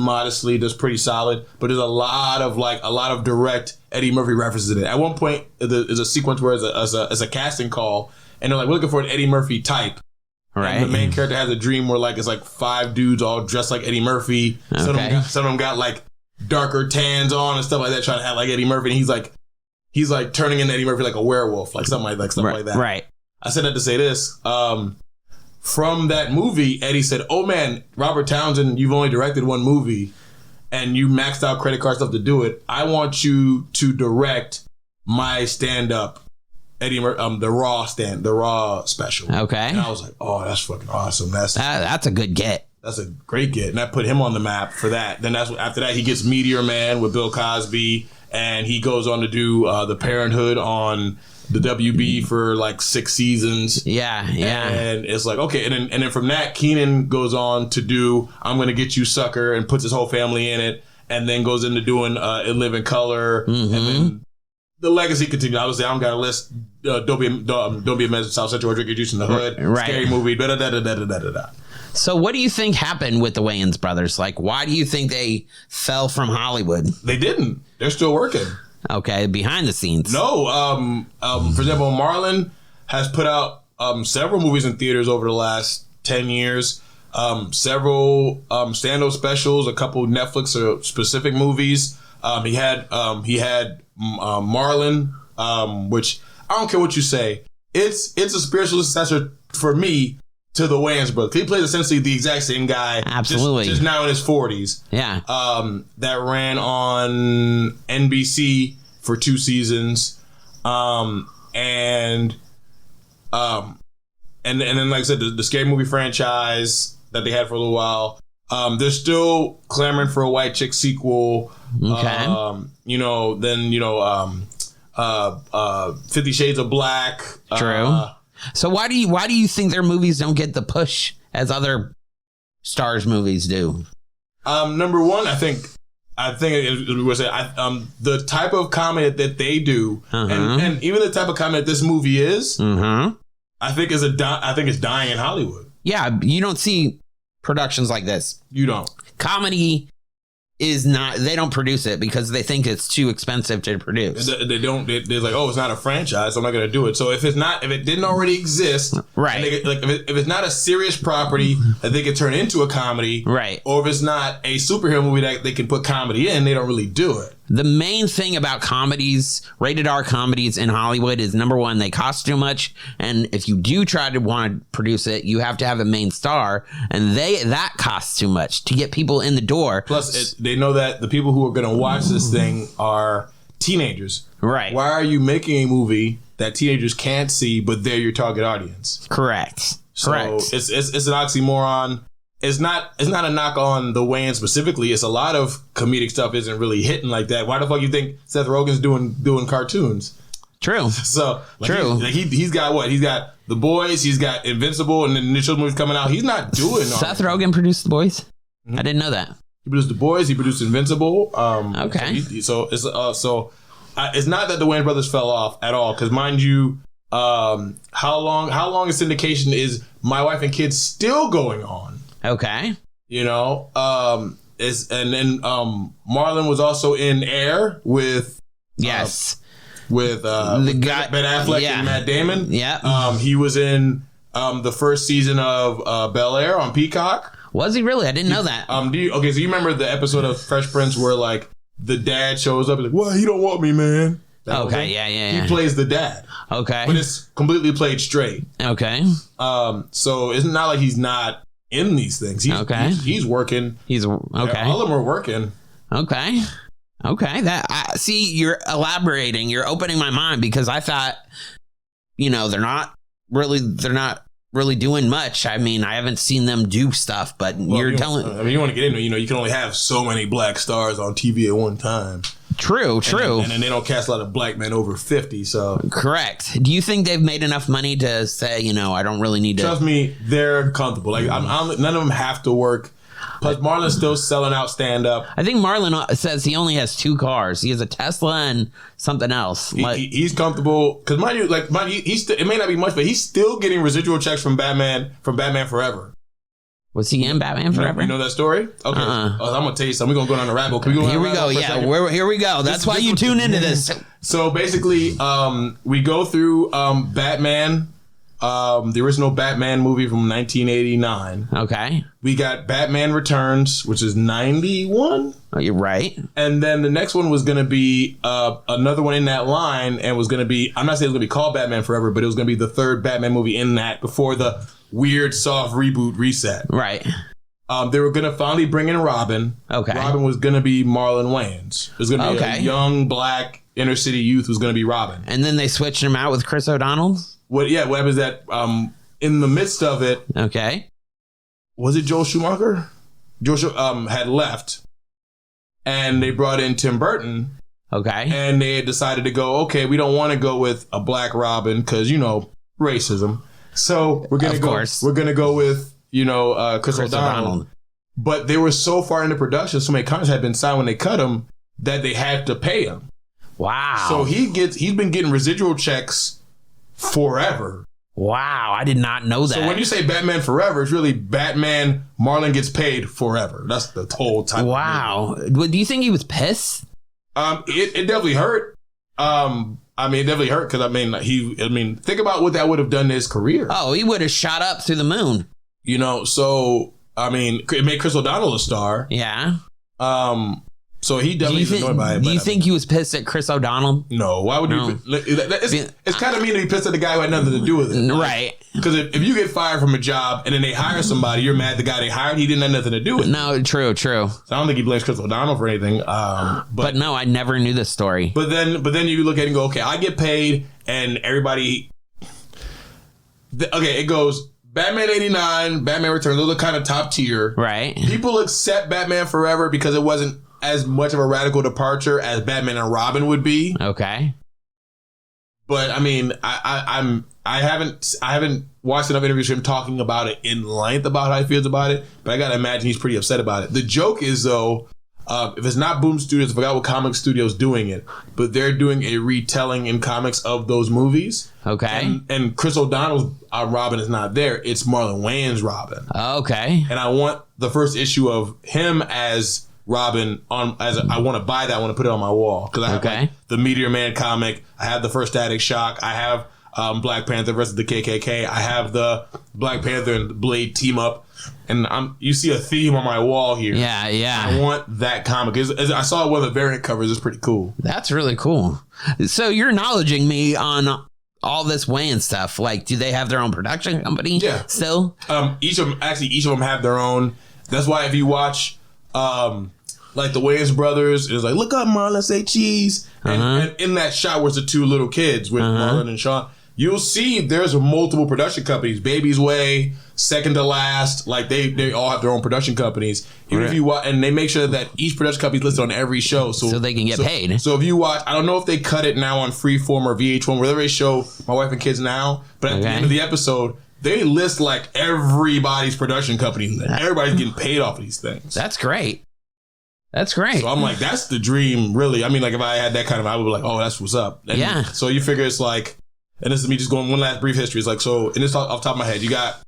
pretty solid, but there's a lot of direct Eddie Murphy references in it. At one point, there's a sequence where it's a casting call, and they're like, we're looking for an Eddie Murphy type. Right. And the main character has a dream where it's like 5 dudes all dressed like Eddie Murphy. Okay. Some of them got like darker tans on and stuff like that, trying to have like Eddie Murphy. And he's like turning into Eddie Murphy like a werewolf, like something like that. Right. I said that to say this. From that movie, Eddie said, "Oh man, Robert Townsend, you've only directed one movie, and you maxed out credit card stuff to do it. I want you to direct my stand-up, Eddie the Raw special." Okay. And I was like, "Oh, that's fucking awesome. That's a good get. That's a great get." And I put him on the map for that. Then after that, he gets Meteor Man with Bill Cosby, and he goes on to do the Parenthood on the WB for like 6 seasons. Yeah. And it's like, okay. And then from that, Keenan goes on to do I'm Gonna Get You Sucker and puts his whole family in it, and then goes into doing In Living Color. Mm-hmm. And then the legacy continues. Obviously, I don't got a list. Don't be a mess in South Central or Drink Your Juice in the Hood. Right. Scary Movie. Da-da-da-da-da-da-da-da. So what do you think happened with the Wayans brothers? Like, why do you think they fell from Hollywood? They didn't. They're still working. Okay, behind the scenes. No, for example, Marlon has put out several movies in theaters over the last 10 years. Several stand-up specials, a couple Netflix or specific movies. He had Marlon, which I don't care what you say. It's a spiritual successor for me to the Wayans brothers. He plays essentially the exact same guy. Absolutely. Just now in his 40s. Yeah. That ran on NBC for 2 seasons. And then, like I said, the Scary Movie franchise that they had for a little while. They're still clamoring for a White Chick sequel. Okay. 50 Shades of Black. True. So why do you think their movies don't get the push as other stars' movies do? Number one, I think the type of comedy that they do, and even the type of comedy that this movie is, I think it's dying in Hollywood. Yeah, you don't see productions like this. You don't. Comedy is not. They don't produce it because they think it's too expensive to produce. They don't. They're like, oh, it's not a franchise, so I'm not going to do it. So if it didn't already exist, right? If it's not a serious property that they can turn into a comedy, right? Or if it's not a superhero movie that they can put comedy in, they don't really do it. The main thing about comedies, rated R comedies in Hollywood, is number one, they cost too much, and if you do try to want to produce it, you have to have a main star, and that costs too much to get people in the door. Plus, they know that the people who are going to watch this thing are teenagers. Right. Why are you making a movie that teenagers can't see, but they're your target audience? Correct. So it's an oxymoron. It's not a knock on the Wayans specifically. It's a lot of comedic stuff isn't really hitting like that. Why the fuck you think Seth Rogen's doing cartoons? True. So true. He's got what? He's got The Boys. He's got Invincible, and then the initial movie's coming out. He's not doing. Seth Rogen produced The Boys. Mm-hmm. I didn't know that. He produced The Boys. He produced Invincible. Okay. So it's not that the Wayans brothers fell off at all. Because mind you, how long is syndication is My Wife and Kids still going on? Okay. Marlon was also in Air with the guy Ben Affleck and Matt Damon. Yeah. He was in the first season of Bel Air on Peacock. Was he really? I didn't know that. So you remember the episode of Fresh Prince where like the dad shows up and like, well, he don't want me, man. Okay, yeah. He plays the dad. Okay. But it's completely played straight. Okay. So it's not like he's not in these things. He's working. He's okay. All of them are working. Okay. See, you're elaborating. You're opening my mind because I thought, they're not really doing much. I mean, I haven't seen them do stuff, but you're telling. I mean, you want to get into, you can only have so many black stars on TV at one time. True. And then they don't cast a lot of black men over 50. So correct. Do you think they've made enough money to say, I don't really need to? Trust me, they're comfortable. Like none of them have to work. Plus, Marlon's still selling out stand up. I think Marlon says he only has 2 cars. He has a Tesla and something else. He's comfortable because mind you, it may not be much, but he's still getting residual checks from Batman Forever. Was he in Batman Forever? You know that story? Okay. I'm gonna tell you something. We're gonna go down the rabbit hole. Here we go. Yeah, here we go. That's why you tune into this. So basically, we go through Batman. The original Batman movie from 1989. Okay. We got Batman Returns, which is 91. Oh, you're right. And then the next one was going to be another one in that line, and was going to be, I'm not saying it was going to be called Batman Forever, but it was going to be the third Batman movie in that before the weird soft reboot reset. Right. They were going to finally bring in Robin. Okay. Robin was going to be Marlon Wayans. It was going to be a young black inner city youth was going to be Robin. And then they switched him out with Chris O'Donnell? What happens that in the midst of it, was it Joel Schumacher? Had left, and they brought in Tim Burton. Okay, and they had decided to go. Okay, we don't want to go with a black Robin because racism. So we're gonna We're gonna go with Chris O'Donnell. But they were so far into production, so many contracts had been signed when they cut him that they had to pay him. Wow. So he's been getting residual checks forever. Wow, I did not know that. So when you say Batman Forever, it's really Batman Marlon gets paid forever. That's the whole type. Wow. Do you think he was pissed? It definitely hurt. It definitely hurt because think about what that would have done to his career. Oh, he would have shot up through the moon. So it made Chris O'Donnell a star. Yeah. So he definitely is annoyed by it. Do you think he was pissed at Chris O'Donnell? No. Why would you? It's kind of mean to be pissed at the guy who had nothing to do with it. Right. Because if you get fired from a job and then they hire somebody, you're mad the guy they hired, he didn't have nothing to do with it. No, true. So I don't think he blames Chris O'Donnell for anything. But no, I never knew this story. But then you look at it and go, okay, I get paid and everybody... Okay, it goes... Batman 89, Batman Returns, those are kind of top tier. Right. People accept Batman Forever because it wasn't as much of a radical departure as Batman and Robin would be. Okay. But I haven't watched enough interviews with him talking about it in length about how he feels about it, but I gotta imagine he's pretty upset about it. The joke is though, if it's not Boom Studios, I forgot what comic studio's doing it, but they're doing a retelling in comics of those movies. Okay. And Chris O'Donnell's Robin is not there. It's Marlon Wayans' Robin. Okay. And I want the first issue of him as Robin I want to buy that. I want to put it on my wall because I have the Meteor Man comic. I have the first Static Shock. I have Black Panther versus the KKK. I have the Black Panther and Blade team up. And you see a theme on my wall here. Yeah. I want that comic. I saw one of the variant covers. It's pretty cool. That's really cool. So you're acknowledging me on all this Wayans stuff. Like, do they have their own production company? Yeah. Still? Each of them have their own. That's why if you watch like the Wayans brothers, it's like, look up Marlon, say cheese. And in that shot was the 2 little kids with Marlon and Sean. You'll see there's multiple production companies. Baby's Way, Second to Last, like they all have their own production companies. Even if you watch, and they make sure that each production company is listed on every show, so they can get paid. So if you watch, I don't know if they cut it now on Freeform or VH1, wherever they show My Wife and Kids Now, but at the end of the episode, they list like everybody's production company. Everybody's getting paid off of these things. That's great. That's great. So I'm like, that's the dream, really. Like if I had that kind of, I would be like, oh, that's what's up. And so you figure it's like, and this is me just going one last brief history. It's like, so, and this off the top of my head, you got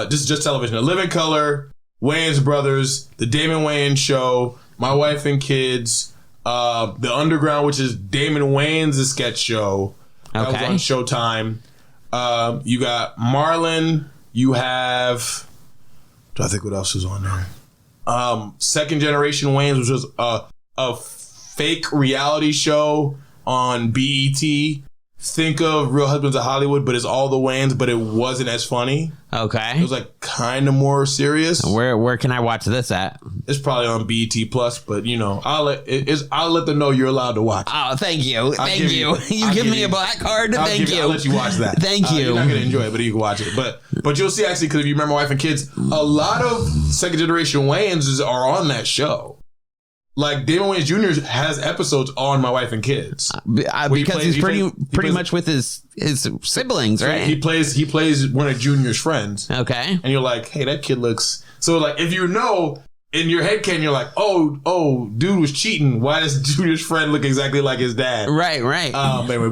just television, A Living Color, Wayans Brothers, The Damon Wayans Show, My Wife and Kids, The Underground, which is Damon Wayans' sketch show. That was on Showtime. You got Marlon. You have, I think what else is on there? Second Generation Wayans, which was a fake reality show on BET. think of Real Husbands of Hollywood, but it's all the Wayans, but it wasn't as funny. Okay. It was like kind of more serious. Where can I watch this at? It's probably on BET Plus, but you know, I'll let them know you're allowed to watch. Oh, thank you. Thank you. You give me a black card? Thank you. I'll let you watch that. Thank you. You're not going to enjoy it, but you can watch it. But you'll see, actually, because if you remember Wife and Kids, a lot of second generation Wayans are on that show. Like Damon Wayans Jr. has episodes on My Wife and Kids because he's pretty much with his siblings, right? He plays one of Junior's friends. Okay, and you're like, hey, that kid looks so. Like, if you know in your head, you're like, oh, dude was cheating. Why does Junior's friend look exactly like his dad? Right. Anyway,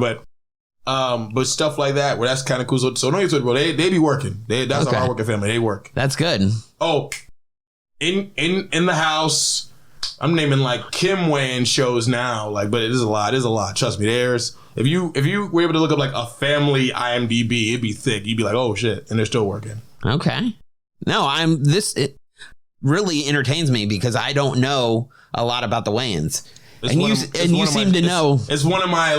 but stuff like that where that's kind of cool. So don't get to it, bro. They be working. That's a hardworking family. They work. That's good. Oh, in the house. I'm naming like Kim Wayans shows now, like, but it is a lot. It is a lot. Trust me. There's if you were able to look up like a family IMDb, it'd be thick. You'd be like, oh shit, and they're still working. Okay. No, it really entertains me because I don't know a lot about the Wayans. You seem to know. It's one of my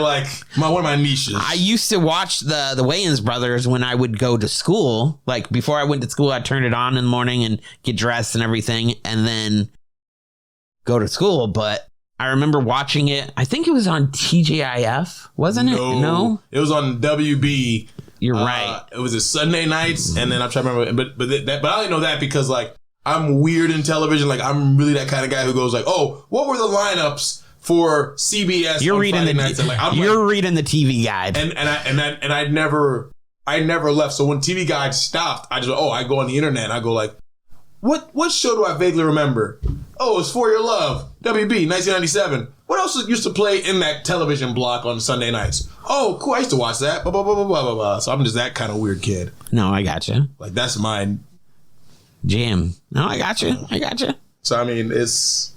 one of my niches. I used to watch the Wayans brothers when I would go to school. Like before I went to school, I'd turn it on in the morning and get dressed and everything, and then go to school. But I remember watching it. I think it was on TGIF, wasn't it? No, it was on WB. You're right. It was a Sunday nights, and then I'm trying to remember. But I only know that because like I'm weird in television. Like I'm really that kind of guy who goes like, oh, what were the lineups for CBS? You're reading the nights? Reading the TV guide, and I never left. So when TV Guide stopped, I go on the internet and I go like, what show do I vaguely remember? Oh, it's For Your Love, WB, 1997. What else used to play in that television block on Sunday nights? Oh, cool. I used to watch that. Blah, blah, blah, blah, blah, blah. So I'm just that kind of weird kid. No, I gotcha. Like, that's my jam. No, I gotcha. So, I mean, it's...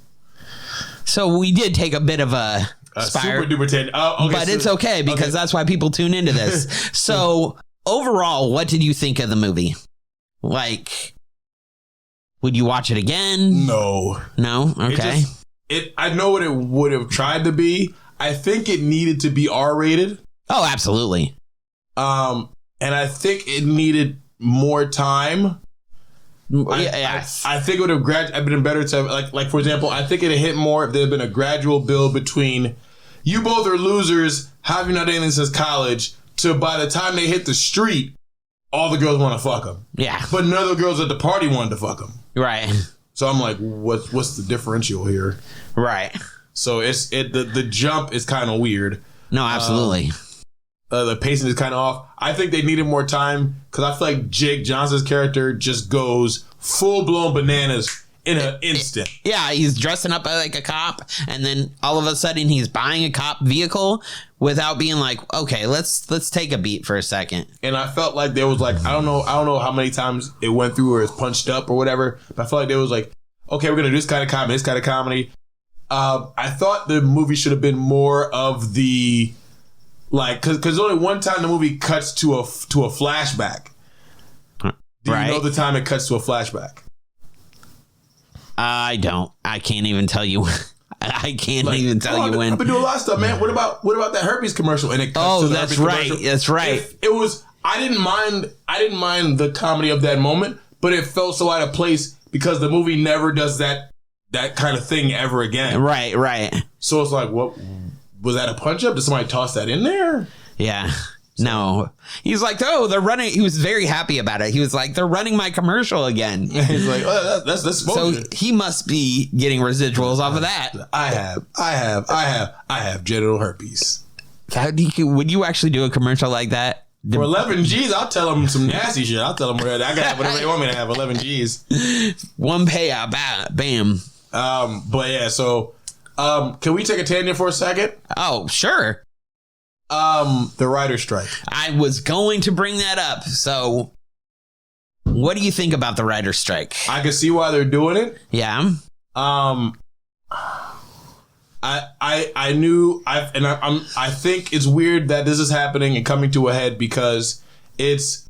So we did take a bit of a super duper 10. Okay, but it's okay because that's why people tune into this. So overall, what did you think of the movie? Like... Would you watch it again? No. Okay. I know what it would have tried to be. I think it needed to be R-rated. Oh, absolutely. And I think it needed more time. Yes. I think it would have been better to like for example, I think it would have hit more if there had been a gradual build between you both are losers, having not anything since college, to by the time they hit the street, all the girls want to fuck them. Yeah. But none of the girls at the party wanted to fuck them. Right. So I'm like, what's the differential here? Right. So the jump is kind of weird. No, absolutely. The pacing is kind of off. I think they needed more time because I feel like Jake Johnson's character just goes full blown bananas in an instant. Yeah, he's dressing up like a cop, and then all of a sudden he's buying a cop vehicle without being like, okay, let's take a beat for a second. And I felt like there was like, I don't know how many times it went through or it's punched up or whatever, but I felt like there was like, okay, we're gonna do this kind of comedy. I thought the movie should have been more of the like, because only one time the movie cuts to a flashback. Do you know the time it cuts to a flashback? I don't. I can't even tell you. I can't even tell you when. I've been doing a lot of stuff, man. What about that herpes commercial? And it cuts to the that's herpes right. commercial. That's right. It was. I didn't mind the comedy of that moment, but it felt so out of place because the movie never does that kind of thing ever again. Right. So it's like, what was that a punch up? Did somebody toss that in there? Yeah. No. He's like, they're running. He was very happy about it. He was like, they're running my commercial again. He's like, oh, that's so he must be getting residuals off of that. I have genital herpes. Would you actually do a commercial like that? For 11 G's, I'll tell them some nasty shit. I'll tell them I can have whatever they want me to have. 11 G's. One payout. Bam. But yeah, so can we take a tangent for a second? Oh, sure. The writer's strike. I was going to bring that up. So what do you think about the writer's strike? I can see why they're doing it. Yeah. I think it's weird that this is happening and coming to a head because it's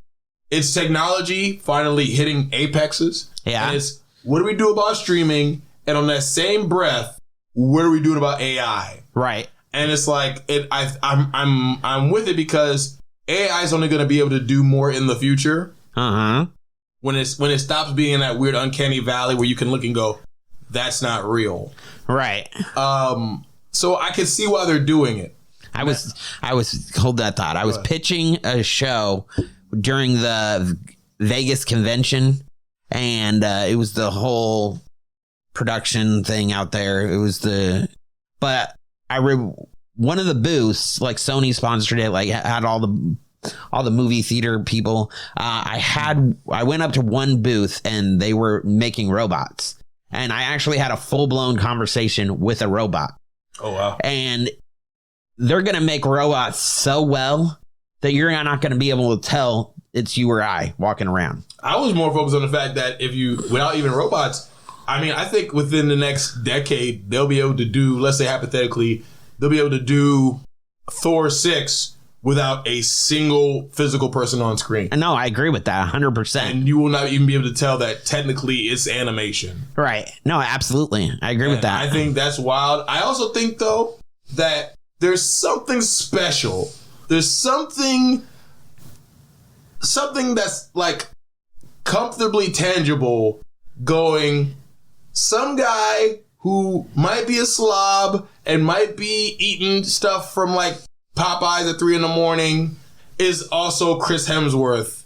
technology finally hitting apexes. Yeah. And it's what do we do about streaming? And on that same breath, what are we doing about AI? Right. And it's like I'm with it because AI is only going to be able to do more in the future. When it stops being in that weird uncanny valley where you can look and go, that's not real. Right. So I can see why they're doing it. I was hold that thought. I was pitching a show during the Vegas convention, and it was the whole production thing out there. It was but one of the booths, like Sony sponsored it, like had all the movie theater people. I went up to one booth and they were making robots, and I actually had a full-blown conversation with a robot. Oh wow. And they're going to make robots so well that you're not going to be able to tell it's you or I walking around. I was more focused on the fact that without even robots, I mean, I think within the next decade, they'll be able to do, let's say hypothetically, they'll be able to do Thor 6 without a single physical person on screen. No, I agree with that 100%. And you will not even be able to tell that technically it's animation. Right. No, absolutely. I agree with that. I think that's wild. I also think, though, that there's something special. There's something that's like comfortably tangible going, some guy who might be a slob and might be eating stuff from like Popeyes at 3 a.m. is also Chris Hemsworth,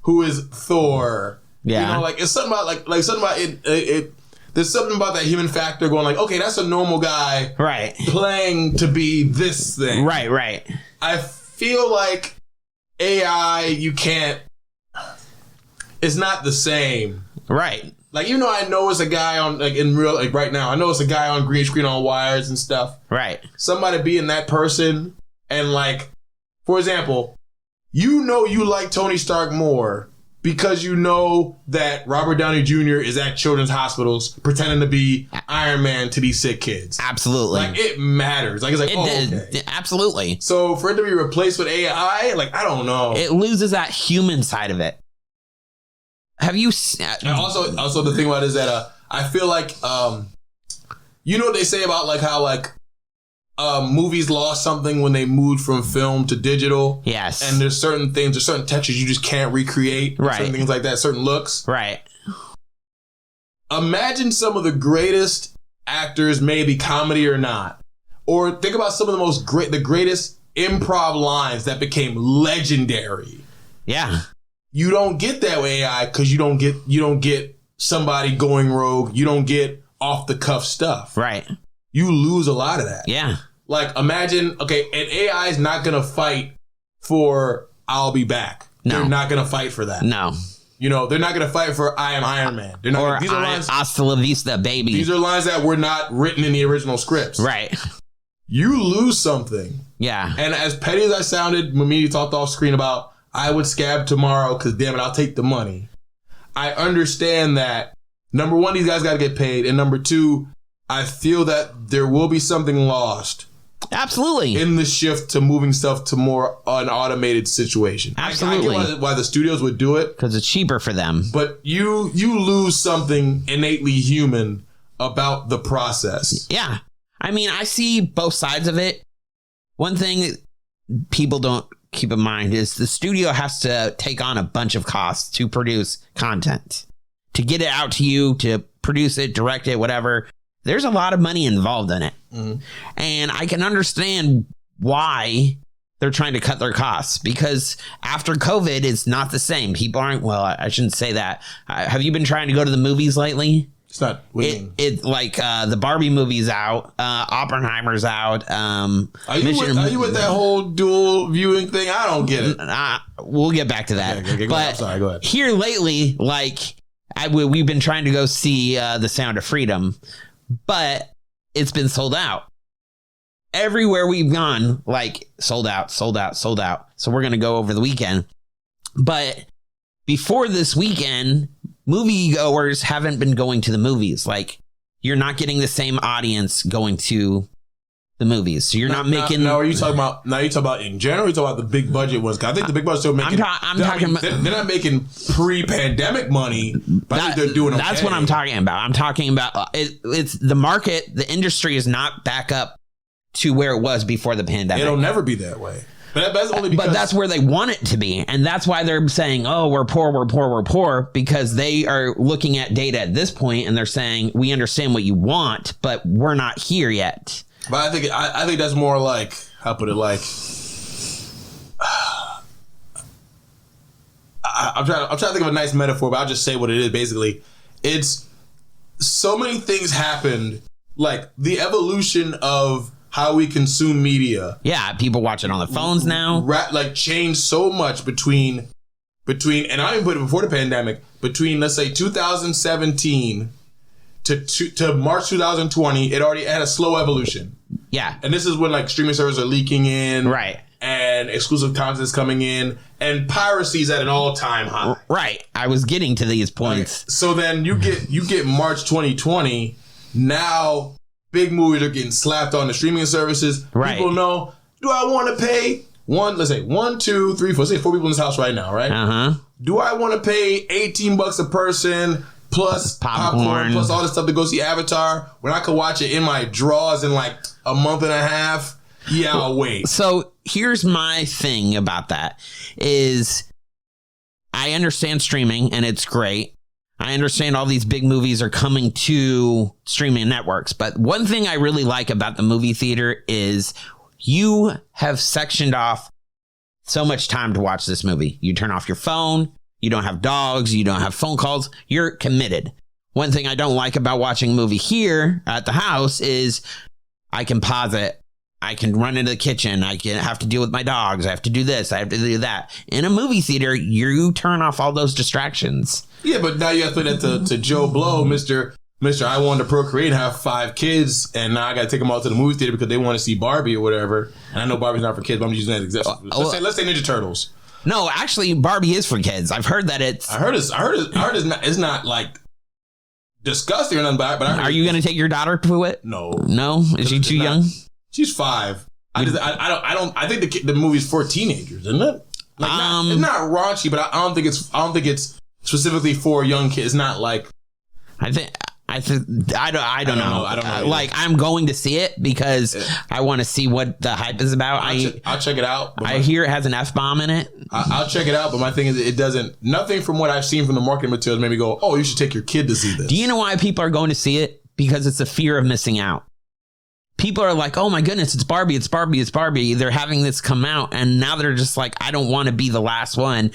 who is Thor. Yeah. You know, like it's something about like something about it. There's something about that human factor going like, okay, that's a normal guy, right, playing to be this thing. Right. I feel like AI, you can't. It's not the same. Right. Like, even though I know it's a guy on, like, in real, like, right now, I know it's a guy on green screen on wires and stuff. Right. Somebody being that person and, like, for example, you know you like Tony Stark more because you know that Robert Downey Jr. is at children's hospitals pretending to be Iron Man to these sick kids. Absolutely. Like, it matters. Like, it's like, okay. Absolutely. So, for it to be replaced with AI, like, I don't know. It loses that human side of it. Have you... Also, the thing about it is that I feel like, you know what they say about, like, how, like, movies lost something when they moved from film to digital? Yes. And there's certain textures you just can't recreate. Right. Certain things like that, certain looks. Right. Imagine some of the greatest actors, maybe comedy or not. Or think about some of the greatest improv lines that became legendary. Yeah. You don't get that with AI because you don't get somebody going rogue. You don't get off the cuff stuff. Right. You lose a lot of that. Yeah. Like, imagine, okay, and AI is not going to fight for I'll be back. No. They're not going to fight for that. No. You know, they're not going to fight for I am Iron Man. They're not. Or these are lines, hasta la vista, baby. These are lines that were not written in the original scripts. Right. You lose something. Yeah. And as petty as I sounded when me talked off screen about I would scab tomorrow because, damn it, I'll take the money. I understand that, number one, these guys got to get paid. And number two, I feel that there will be something lost. Absolutely. In the shift to moving stuff to more an automated situation. Absolutely. I get why the studios would do it. Because it's cheaper for them. But you lose something innately human about the process. Yeah. I mean, I see both sides of it. One thing people don't keep in mind is the studio has to take on a bunch of costs to produce content, to get it out to you, to produce it, direct it, whatever. There's a lot of money involved in it. Mm-hmm. And I can understand why they're trying to cut their costs, because after COVID, it's not the same. People aren't, well, I shouldn't say that. Have you been trying to go to the movies lately? It's not. It like the Barbie movie's out, Oppenheimer's out. Are you with that whole dual viewing thing? I don't get it. We'll get back to that. Okay, but I'm sorry. Go ahead. Here lately, like we've been trying to go see The Sound of Freedom, but it's been sold out. Everywhere we've gone, like sold out. So we're gonna go over the weekend. But before this weekend, moviegoers haven't been going to the movies. Like, you're not getting the same audience going to the movies. So you're not making. Now, are you talking about? Now you talking about in general? Or you talking about the big budget ones? 'Cause I think the big budget still making. I'm talking about. They're not making pre-pandemic money, but I think they're doing. That's what I'm talking about. I'm talking about it's the market. The industry is not back up to where it was before the pandemic. It'll never be that way. But that's only because... But that's where they want it to be. And that's why they're saying, oh, we're poor, because they are looking at data at this point and they're saying, we understand what you want, but we're not here yet. But I think that's more like, how put it, like... I'm trying to think of a nice metaphor, but I'll just say what it is. Basically, it's so many things happened, like the evolution of how we consume media. Yeah, people watch it on the phones now. Like changed so much between, and I even put it before the pandemic, between let's say 2017 to March 2020, it already had a slow evolution. Yeah, and this is when like streaming servers are leaking in, right? And exclusive content is coming in, and piracy is at an all-time high. Right. I was getting to these points. Right. So then you get March 2020. Now big movies are getting slapped on the streaming services. Right. People know, do I want to pay let's say 1, 2, 3, 4, let's say 4 people in this house right now, right? Uh-huh. Do I want to pay $18 a person plus popcorn plus all this stuff to go see Avatar when I could watch it in my drawers in like a month and a half? Yeah, I'll wait. So here's my thing about that is I understand streaming and it's great. I understand all these big movies are coming to streaming networks. But one thing I really like about the movie theater is you have sectioned off so much time to watch this movie. You turn off your phone. You don't have dogs. You don't have phone calls. You're committed. One thing I don't like about watching a movie here at the house is I can pause it. I can run into the kitchen. I can have to deal with my dogs. I have to do this. I have to do that. In a movie theater, you turn off all those distractions. Yeah, but now you have to put that to Joe Blow, Mr. I wanted to procreate and have 5 kids, and now I got to take them all to the movie theater because they want to see Barbie or whatever. And I know Barbie's not for kids, but I'm just using that as an example. Let's say Ninja Turtles. No, actually, Barbie is for kids. I've heard that it's... I heard it's not like disgusting or nothing, but are you going to take your daughter to it? No. No? Is she too young? She's 5. I think the movie's for teenagers, isn't it? Like it's not raunchy, but I don't think it's specifically for young kids. It's not like I don't know. Like I'm going to see it because I want to see what the hype is about. I'll check it out. I hear it has an F-bomb in it. I'll check it out, but my thing is it doesn't. Nothing from what I've seen from the marketing materials made me go, "Oh, you should take your kid to see this." Do you know why people are going to see it? Because it's a fear of missing out. People are like, oh my goodness, it's Barbie, it's Barbie, it's Barbie. They're having this come out, and now they're just like, I don't want to be the last one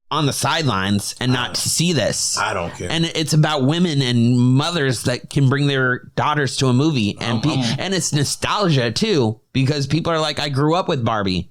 on the sidelines and not see this. I don't care. And it's about women and mothers that can bring their daughters to a movie, and and it's nostalgia too, because people are like, I grew up with Barbie.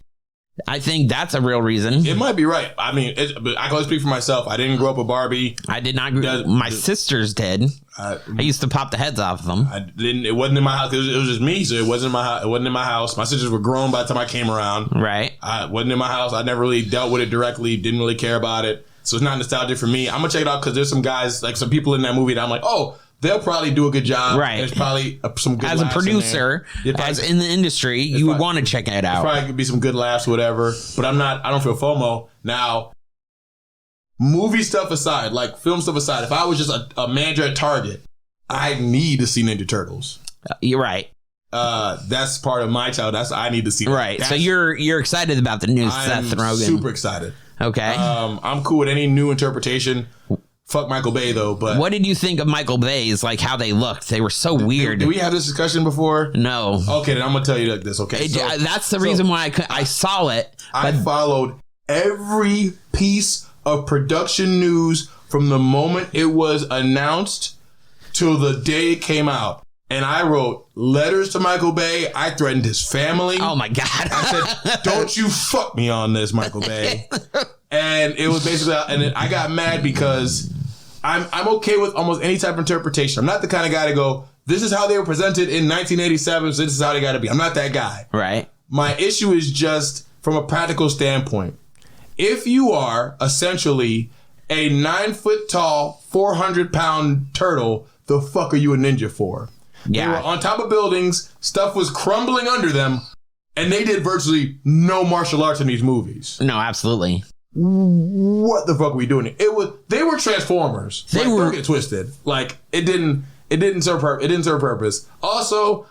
I think that's a real reason. It might be right. I mean, but I can only speak for myself. I didn't grow up with Barbie. I did not. My sisters did. I used to pop the heads off of them. I didn't. It wasn't in my house. It was just me, so it wasn't in my house. It wasn't in my house. My sisters were grown by the time I came around. Right. I wasn't in my house. I never really dealt with it directly. Didn't really care about it. So it's not nostalgic for me. I'm gonna check it out because there's some guys, like some people in that movie that I'm like, oh, they'll probably do a good job. Right. There's probably some good as a laughs producer, as in the industry, you would want to check it out. Probably could be some good laughs, whatever. But I don't feel FOMO. Now, movie stuff aside, like film stuff aside, if I was just a manager at Target, I need to see Ninja Turtles. You're right. That's part of my child. I need to see that. Right. So you're excited about the new Seth Rogen. Super excited. Okay. I'm cool with any new interpretation. Fuck Michael Bay though. But what did you think of Michael Bay's, like how they looked? They were so weird. Did we have this discussion before? No. Okay, then I'm gonna tell you like this. Okay, that's the reason why I saw it. I followed every piece of production news from the moment it was announced till the day it came out. And I wrote letters to Michael Bay. I threatened his family. Oh my God. I said, don't you fuck me on this, Michael Bay. And it was basically, and I got mad because I'm okay with almost any type of interpretation. I'm not the kind of guy to go, this is how they were presented in 1987, so this is how they got to be. I'm not that guy. Right. My issue is just from a practical standpoint. If you are essentially a 9 foot tall, 400-pound turtle, the fuck are you a ninja for? Yeah. They were on top of buildings, stuff was crumbling under them, and they did virtually no martial arts in these movies. No, absolutely. What the fuck are we doing? They were Transformers. They were, don't get twisted. Like it didn't serve purpose. Also,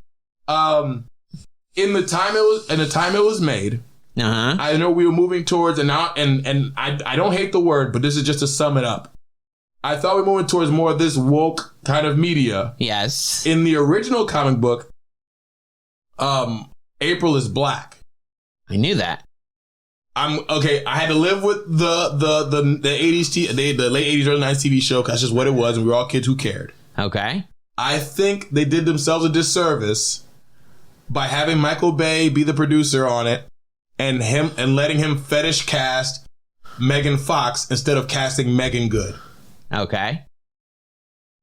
in the time it was made. I know we were moving towards, and I don't hate the word, but this is just to sum it up. I thought we were moving towards more of this woke kind of media. Yes. In the original comic book, April is black. I knew that. I had to live with the 80s, the late 80s, early 90s TV show, because that's just what it was, and we were all kids who cared. Okay. I think they did themselves a disservice by having Michael Bay be the producer on it, and letting him fetish cast Megan Fox instead of casting Megan Good. Okay.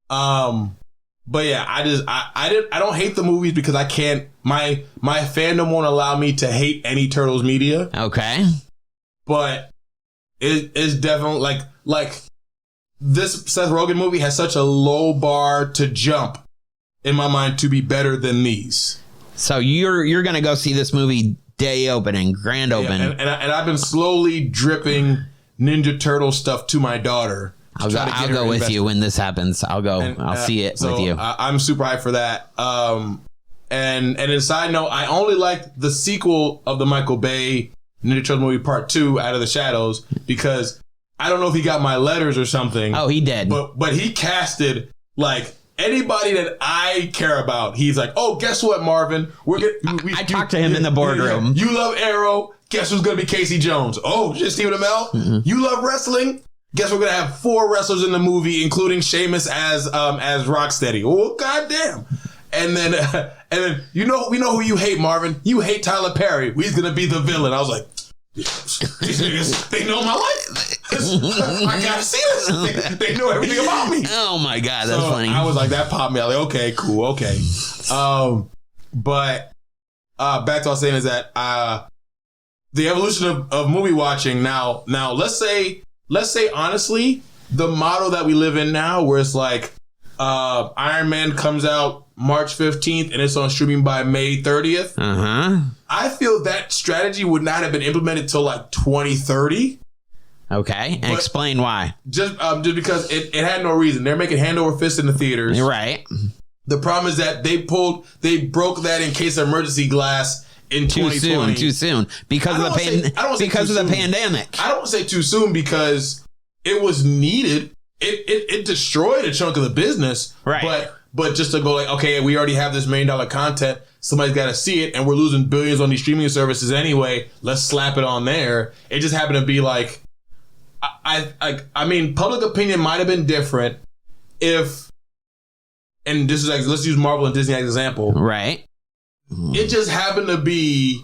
But yeah, I don't hate the movies because I can't. My fandom won't allow me to hate any Turtles media. Okay. But it is definitely like this Seth Rogen movie has such a low bar to jump in my mind to be better than these. So you're gonna go see this movie day opening, grand open, and I've been slowly dripping Ninja Turtle stuff to my daughter. I'll go with you when this happens. I'll see it with you. I'm super hyped for that. And a side note, I only liked the sequel of the Michael Bay Ninja Turtle movie Part 2, Out of the Shadows, because I don't know if he got my letters or something. Oh, he did. But he casted like anybody that I care about. He's like, oh, guess what, Marvin? I talked to him in the boardroom. You love Arrow. Guess who's going to be Casey Jones? Oh, just Stephen Amell. Mm-hmm. You love wrestling. Guess we're going to have 4 wrestlers in the movie, including Sheamus as Rocksteady. Oh, goddamn. And then we know who you hate, Marvin. You hate Tyler Perry. He's going to be the villain. I was like, these niggas, they know my life. I got to see this. They know everything about me. Oh, my God. That's funny. I was like, that popped me. I was like, okay, cool. Okay. But back to what I was saying is that the evolution of movie watching now let's say honestly, the model that we live in now, where it's like Iron Man comes out March 15th and it's on streaming by May 30th. I feel that strategy would not have been implemented till like 2030. Okay, and explain why. Just because it had no reason. They're making hand over fist in the theaters. You're right. The problem is that they broke that in case of emergency glass in 2020. Too soon because of the pandemic. I don't say too soon because it was needed. It destroyed a chunk of the business. Right. But just to go like, okay, we already have this $1 million content. Somebody's got to see it, and we're losing billions on these streaming services anyway. Let's slap it on there. It just happened to be like, I mean, public opinion might have been different if, and this is like, let's use Marvel and Disney as an example. Right. It just happened to be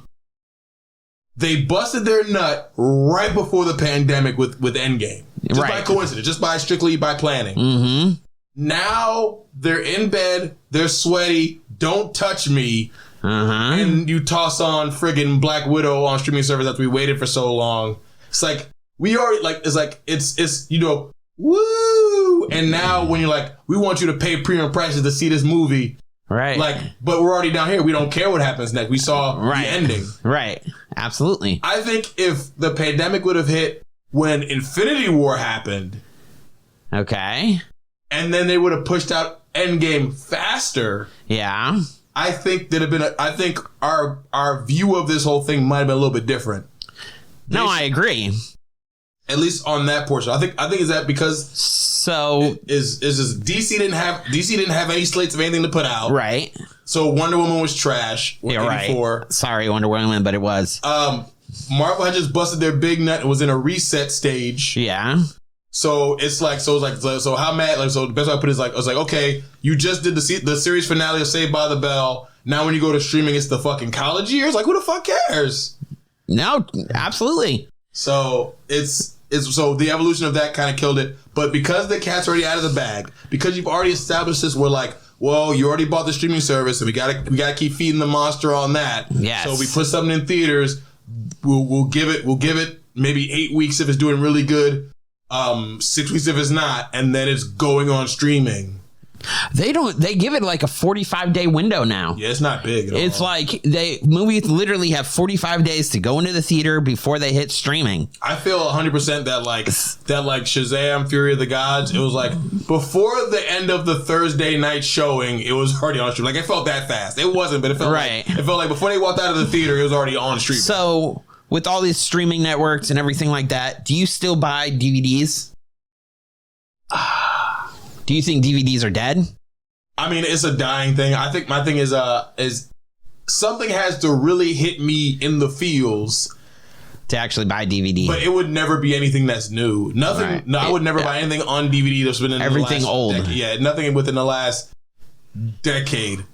they busted their nut right before the pandemic with Endgame. Just by coincidence, strictly by planning. Mm-hmm. Now they're in bed, they're sweaty, don't touch me, and you toss on friggin' Black Widow on streaming service after we waited for so long. It's like, we already, like, it's you know, woo! And now when you're like, we want you to pay premium prices to see this movie. Right. Like, but we're already down here. We don't care what happens next. We saw the ending. Right. Absolutely. I think if the pandemic would have hit when Infinity War happened. Okay. And then they would have pushed out Endgame faster. Yeah. I think I think our view of this whole thing might have been a little bit different. No, I agree. At least on that portion. I think is that because is DC didn't have any slates of anything to put out. Right. So Wonder Woman was trash. Yeah, right. Sorry, Wonder Woman, but it was. Marvel had just busted their big nut and was in a reset stage. Yeah. So it's like so how mad like so the best way I put it is like I was like, okay, you just did the series finale of Saved by the Bell. Now when you go to streaming, it's the fucking college years. Like, who the fuck cares? No, absolutely. So it's so the evolution of that kind of killed it. But because the cat's already out of the bag, because you've already established this, we're like, well, you already bought the streaming service, and we gotta keep feeding the monster on that. Yes. So we put something in theaters. We'll give it maybe 8 weeks if it's doing really good, 6 weeks if it's not, and then it's going on streaming. They give it like a 45-day window now. Yeah, it's not big at It's all. like movies literally have 45 days to go into the theater before they hit streaming. I feel 100% that like Shazam, Fury of the Gods, it was like before the end of the Thursday night showing, it was already on stream. Like it felt that fast. It wasn't, but it felt like before they walked out of the theater, it was already on stream. So with all these streaming networks and everything like that, do you still buy DVDs? Do you think DVDs are dead? I mean, it's a dying thing. I think my thing is something has to really hit me in the feels to actually buy DVD. But it would never be anything that's new. Nothing. Right. No, I would never buy anything on DVD that's been in everything the last old. decade. Yeah, nothing within the last decade.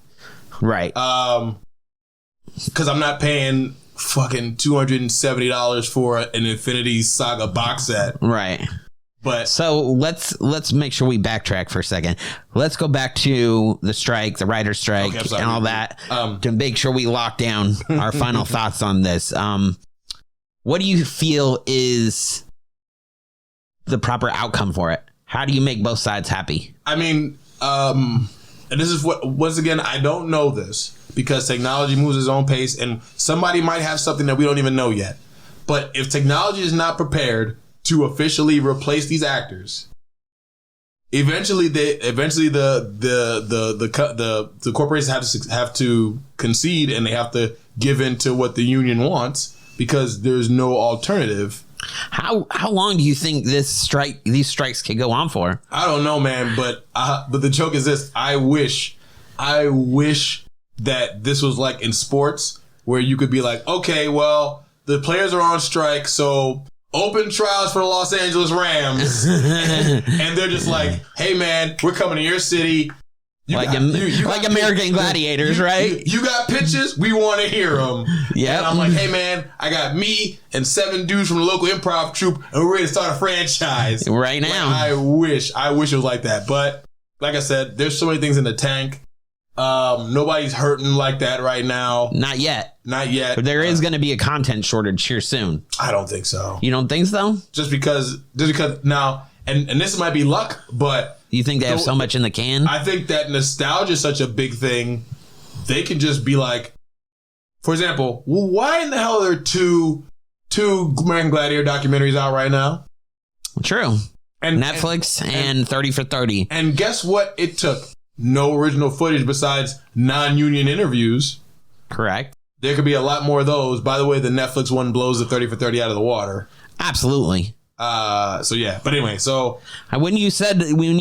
Right. Because I'm not paying fucking $270 for an Infinity Saga box set. Right. But so let's make sure we backtrack for a second. Let's go back to the strike, the writer's strike, and all that to make sure we lock down our final thoughts on this. What do you feel is the proper outcome for it? How do you make both sides happy? I mean, and this is what, once again, I don't know this because technology moves its own pace and somebody might have something that we don't even know yet. But if technology is not prepared to officially replace these actors, eventually the corporations have to concede and they have to give in to what the union wants because there's no alternative. How long do you think these strikes can go on for? I don't know, man, but the joke is this: I wish that this was like in sports where you could be like, okay, well, the players are on strike, so open trials for the Los Angeles Rams, and they're just like, hey, man, we're coming to your city. Like American Gladiators, right? You got pitches, we want to hear them. Yeah. And I'm like, hey, man, I got me and 7 dudes from the local improv troupe, and we're ready to start a franchise right now. Like, I wish it was like that, but like I said, there's so many things in the tank. Nobody's hurting like that right now. Not yet. But there is going to be a content shortage here soon. I don't think so. You don't think so? Just because now, and this might be luck, but you think they have so much in the can? I think that nostalgia is such a big thing. They can just be like, for example, why in the hell are there two American Gladiator documentaries out right now? True. And Netflix and 30 for 30. And guess what? It took no original footage besides non-union interviews. Correct. There could be a lot more of those. By the way, the Netflix one blows the 30 for 30 out of the water. Absolutely. So yeah, but anyway, so when you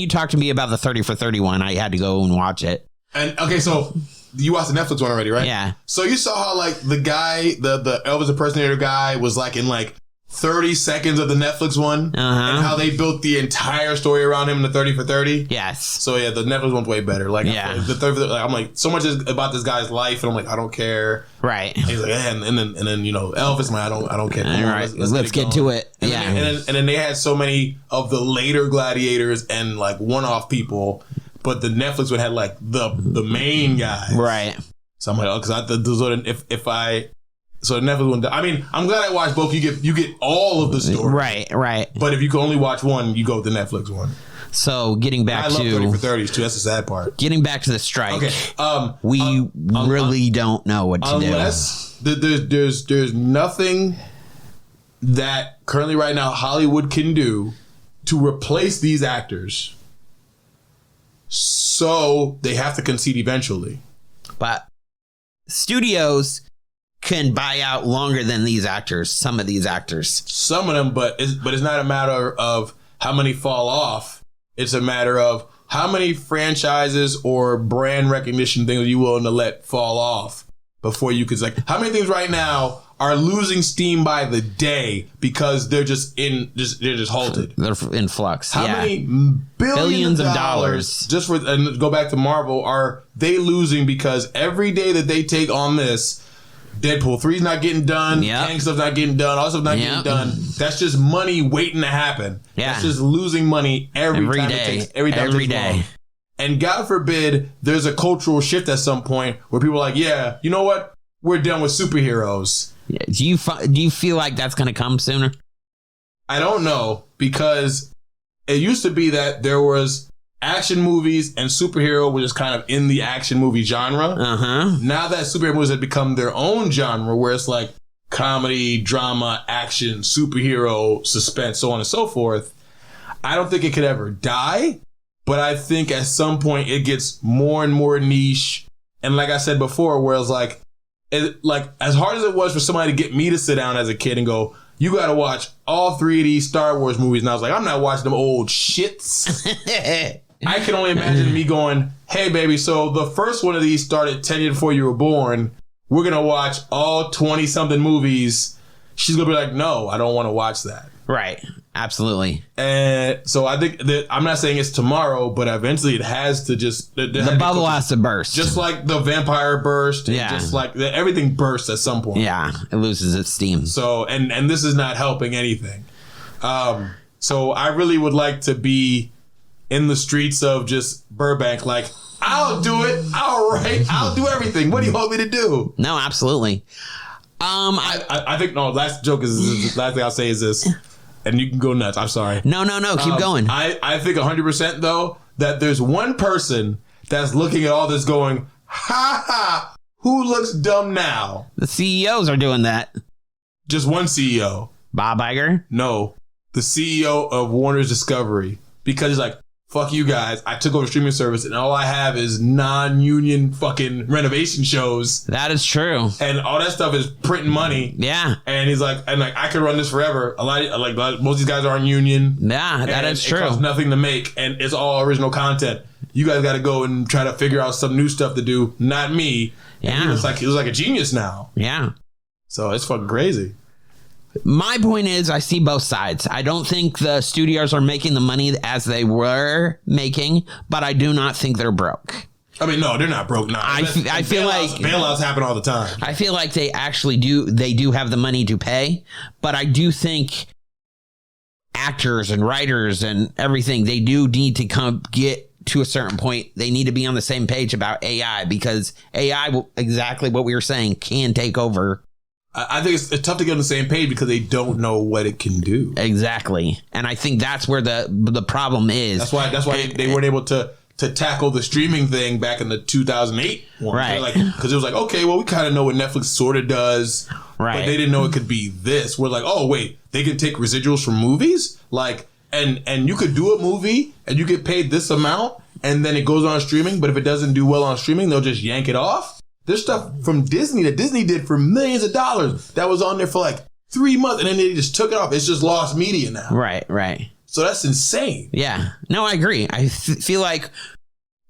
talked to me about the 30 for 31, I had to go and watch it. And okay, so you watched the Netflix one already, right? Yeah. So you saw how like the guy, the Elvis impersonator guy was like in like 30 seconds of the Netflix one, and how they built the entire story around him in the 30 for 30. Yes. So yeah, the Netflix one's way better. Like the 30 for 30, I'm like, so much is about this guy's life, and I'm like, I don't care. Right. And he's like, and then you know, Elvis, man, I don't care. All right, let's get to it. And yeah. and then they had so many of the later gladiators and like one-off people, but the Netflix one had like the main guys. Right. So I'm like, oh, because so the Netflix one. I mean, I'm glad I watched both. You get all of the story. Right. But if you can only watch one, you go with the Netflix one. So getting back I love to 30 for 30s too. That's the sad part. Getting back to the strike. Okay. We really don't know what to do. Unless there's nothing that currently right now Hollywood can do to replace these actors. So they have to concede eventually. But studios can buy out longer than these actors. Some of these actors. Some of them, but it's not a matter of how many fall off. It's a matter of how many franchises or brand recognition things are you willing to let fall off before you could, like, how many things right now are losing steam by the day because they're just halted. They're in flux. How many billions of dollars just for, and go back to Marvel, are they losing because every day that they take on this, Deadpool 3's not getting done, Kang stuff's not getting done, all stuff not getting done. That's just money waiting to happen. Yeah. That's just losing money every time day. It takes, every day. Long. And God forbid there's a cultural shift at some point where people are like, yeah, you know what? We're done with superheroes. Yeah. Do you feel like that's going to come sooner? I don't know, because it used to be that there was action movies and superhero were just kind of in the action movie genre. Now that superhero movies have become their own genre, where it's like comedy, drama, action, superhero, suspense, so on and so forth, I don't think it could ever die. But I think at some point it gets more and more niche. And like I said before, where it's like as hard as it was for somebody to get me to sit down as a kid and go, you got to watch all 3 of these Star Wars movies. And I was like, I'm not watching them old shits. I can only imagine me going, hey, baby, so the first one of these started 10 years before you were born. We're going to watch all 20-something movies. She's going to be like, no, I don't want to watch that. Right. Absolutely. And so I think that I'm not saying it's tomorrow, but eventually it has to just... The bubble has to burst. Just like the vampire burst. And just like everything bursts at some point. Yeah. It loses its steam. So, and this is not helping anything. So I really would like to be in the streets of just Burbank, like, I'll do it. All right. I'll do everything. What do you want me to do? No, absolutely. I think, last joke is last thing I'll say is this, and you can go nuts. I'm sorry. No. Keep going. I think 100% though, that there's one person that's looking at all this going, ha ha, who looks dumb now? The CEOs are doing that. Just one CEO. Bob Iger? No. The CEO of Warner's Discovery. Because he's like, fuck you guys. I took over the streaming service and all I have is non-union fucking renovation shows. That is true. And all that stuff is printing money. Yeah. And he's like, I could run this forever. Most of these guys aren't union. Yeah, that is true. It costs nothing to make and it's all original content. You guys got to go and try to figure out some new stuff to do. Not me. Yeah. He was like a genius now. Yeah. So it's fucking crazy. My point is, I see both sides. I don't think the studios are making the money as they were making, but I do not think they're broke. I mean, no, they're not broke now. I feel like bailouts happen all the time. I feel like they actually do. They do have the money to pay, but I do think actors and writers and everything, they do need to get to a certain point. They need to be on the same page about AI, because AI, exactly what we were saying, can take over. I think it's tough to get on the same page because they don't know what it can do. Exactly. And I think that's where the problem is. That's why they weren't able to tackle the streaming thing back in the 2008 one. Right. Because it was like, okay, well, we kind of know what Netflix sort of does. Right. But they didn't know it could be this. We're like, oh, wait, they can take residuals from movies? Like, and you could do a movie and you get paid this amount and then it goes on streaming. But if it doesn't do well on streaming, they'll just yank it off. There's stuff from Disney that Disney did for millions of dollars that was on there for like 3 months and then they just took it off. It's just lost media now. Right. So that's insane. Yeah. No, I agree. I feel like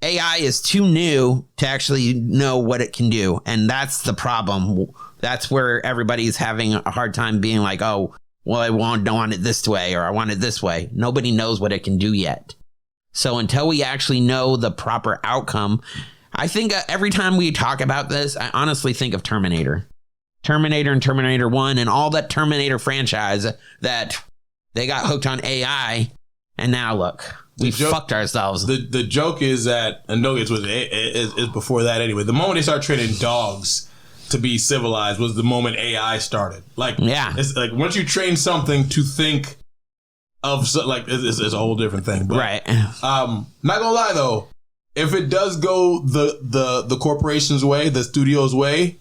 AI is too new to actually know what it can do. And that's the problem. That's where everybody's having a hard time being like, oh, well, I don't want it this way or I want it this way. Nobody knows what it can do yet. So until we actually know the proper outcome, I think every time we talk about this, I honestly think of Terminator and Terminator 1 and all that Terminator franchise that they got hooked on AI. And now look, we fucked ourselves. The joke is that, and no, it's before that anyway. The moment they started training dogs to be civilized was the moment AI started. Like, yeah, it's like once you train something to think of, like, it's a whole different thing. But, right. Not gonna lie though. If it does go the corporation's way, the studio's way,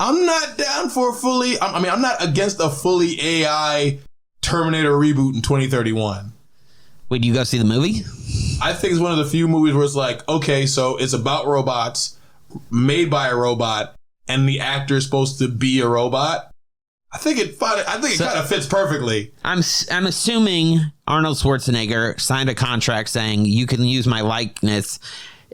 I'm not down for I'm not against a fully AI Terminator reboot in 2031. Would you go see the movie? I think it's one of the few movies where it's like, okay, so it's about robots, made by a robot, and the actor is supposed to be a robot. I think it kind of fits perfectly. I'm assuming Arnold Schwarzenegger signed a contract saying you can use my likeness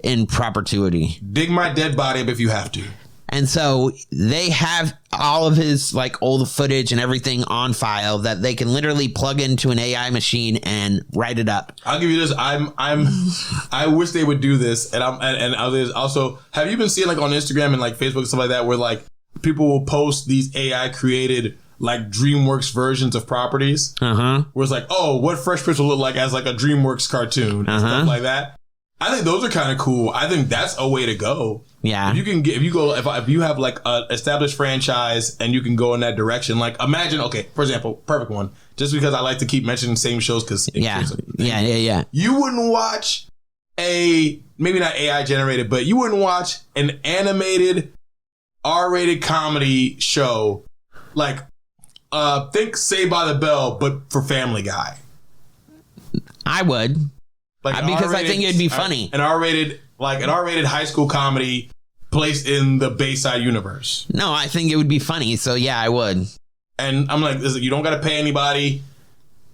in perpetuity. Dig my dead body up if you have to. And so they have all of his like old footage and everything on file that they can literally plug into an AI machine and write it up. I'll give you this. I wish they would do this. And also, have you been seeing like on Instagram and like Facebook and stuff like that where like people will post these AI created like DreamWorks versions of properties? Where it's like, oh, what Fresh Prince will look like as like a DreamWorks cartoon and stuff like that. I think those are kind of cool. I think that's a way to go. Yeah. If you have like a established franchise and you can go in that direction, like imagine, okay, for example, perfect one, just because I like to keep mentioning the same shows because yeah. You wouldn't watch maybe not AI generated, but you wouldn't watch an animated R-rated comedy show like think Saved by the Bell, but for Family Guy. I would, like because I think it'd be funny. An R-rated high school comedy placed in the Bayside universe. No, I think it would be funny. So yeah, I would. And I'm like, listen, you don't got to pay anybody.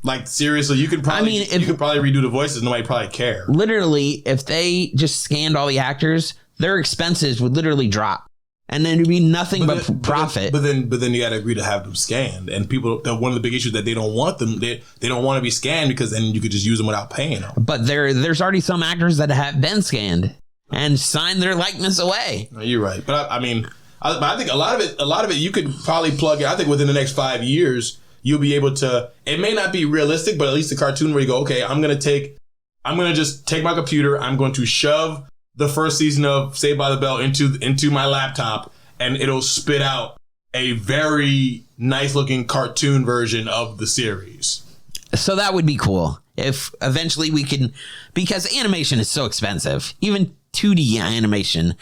Like seriously, you could probably you could probably redo the voices. Nobody probably care. Literally, if they just scanned all the actors, their expenses would literally drop, and then it'd be nothing but profit. But then you got to agree to have them scanned. And people, one of the big issues that they don't want them. They don't want to be scanned because then you could just use them without paying them. But there's already some actors that have been scanned and signed their likeness away. No, you're right, but I mean, I think a lot of it, you could probably plug in. I think within the next 5 years, you'll be able to. It may not be realistic, but at least a cartoon where you go, okay, I'm gonna just take my computer. I'm going to shove the first season of Saved by the Bell into my laptop, and it'll spit out a very nice looking cartoon version of the series. So that would be cool if eventually we can, because animation is so expensive. Even 2D animation,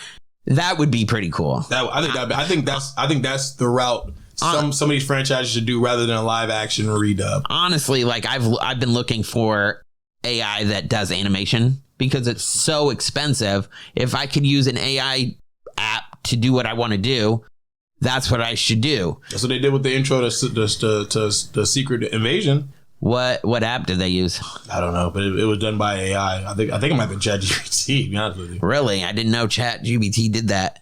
that would be pretty cool. I think that's the route some of these franchises should do rather than a live action redub. Honestly, like I've been looking for AI that does animation because it's so expensive. If I could use an AI app to do what I want to do, that's what I should do. That's what they did with the intro to Secret Invasion. What app did they use? I don't know, but it was done by AI. I think it might have been ChatGPT, to be honest with you. Really? I didn't know ChatGPT did that.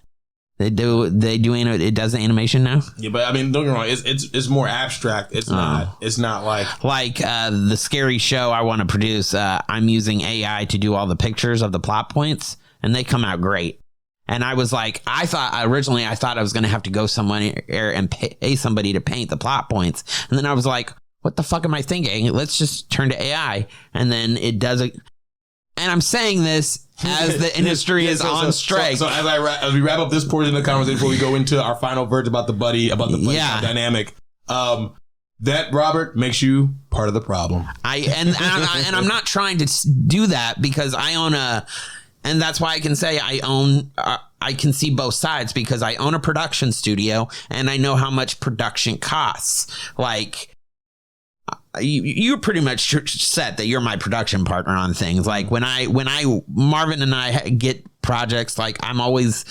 It does the animation now? Yeah, but I mean, don't get me wrong, it's more abstract. It's not like the scary show I want to produce. I'm using AI to do all the pictures of the plot points, and they come out great. And I was like, I thought I was going to have to go somewhere and pay somebody to paint the plot points. And then I was like, what the fuck am I thinking? Let's just turn to AI. And then it does it. And I'm saying this as the industry is on strike. So as we wrap up this portion of the conversation before we go into our final verge about the buddy dynamic, that, Robert, makes you part of the problem. And I'm not trying to do that because I own and that's why I can say I can see both sides because I own a production studio and I know how much production costs. Like, you're pretty much set that you're my production partner on things. Like when Marvin and I get projects, like I'm always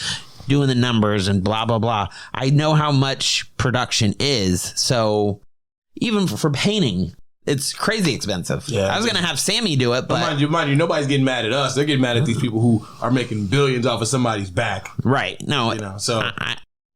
doing the numbers and blah, blah, blah. I know how much production is. So even for painting, it's crazy expensive. Yeah. I was going to have Sammy do it, but mind you, nobody's getting mad at us. They're getting mad at these people who are making billions off of somebody's back. Right. No, so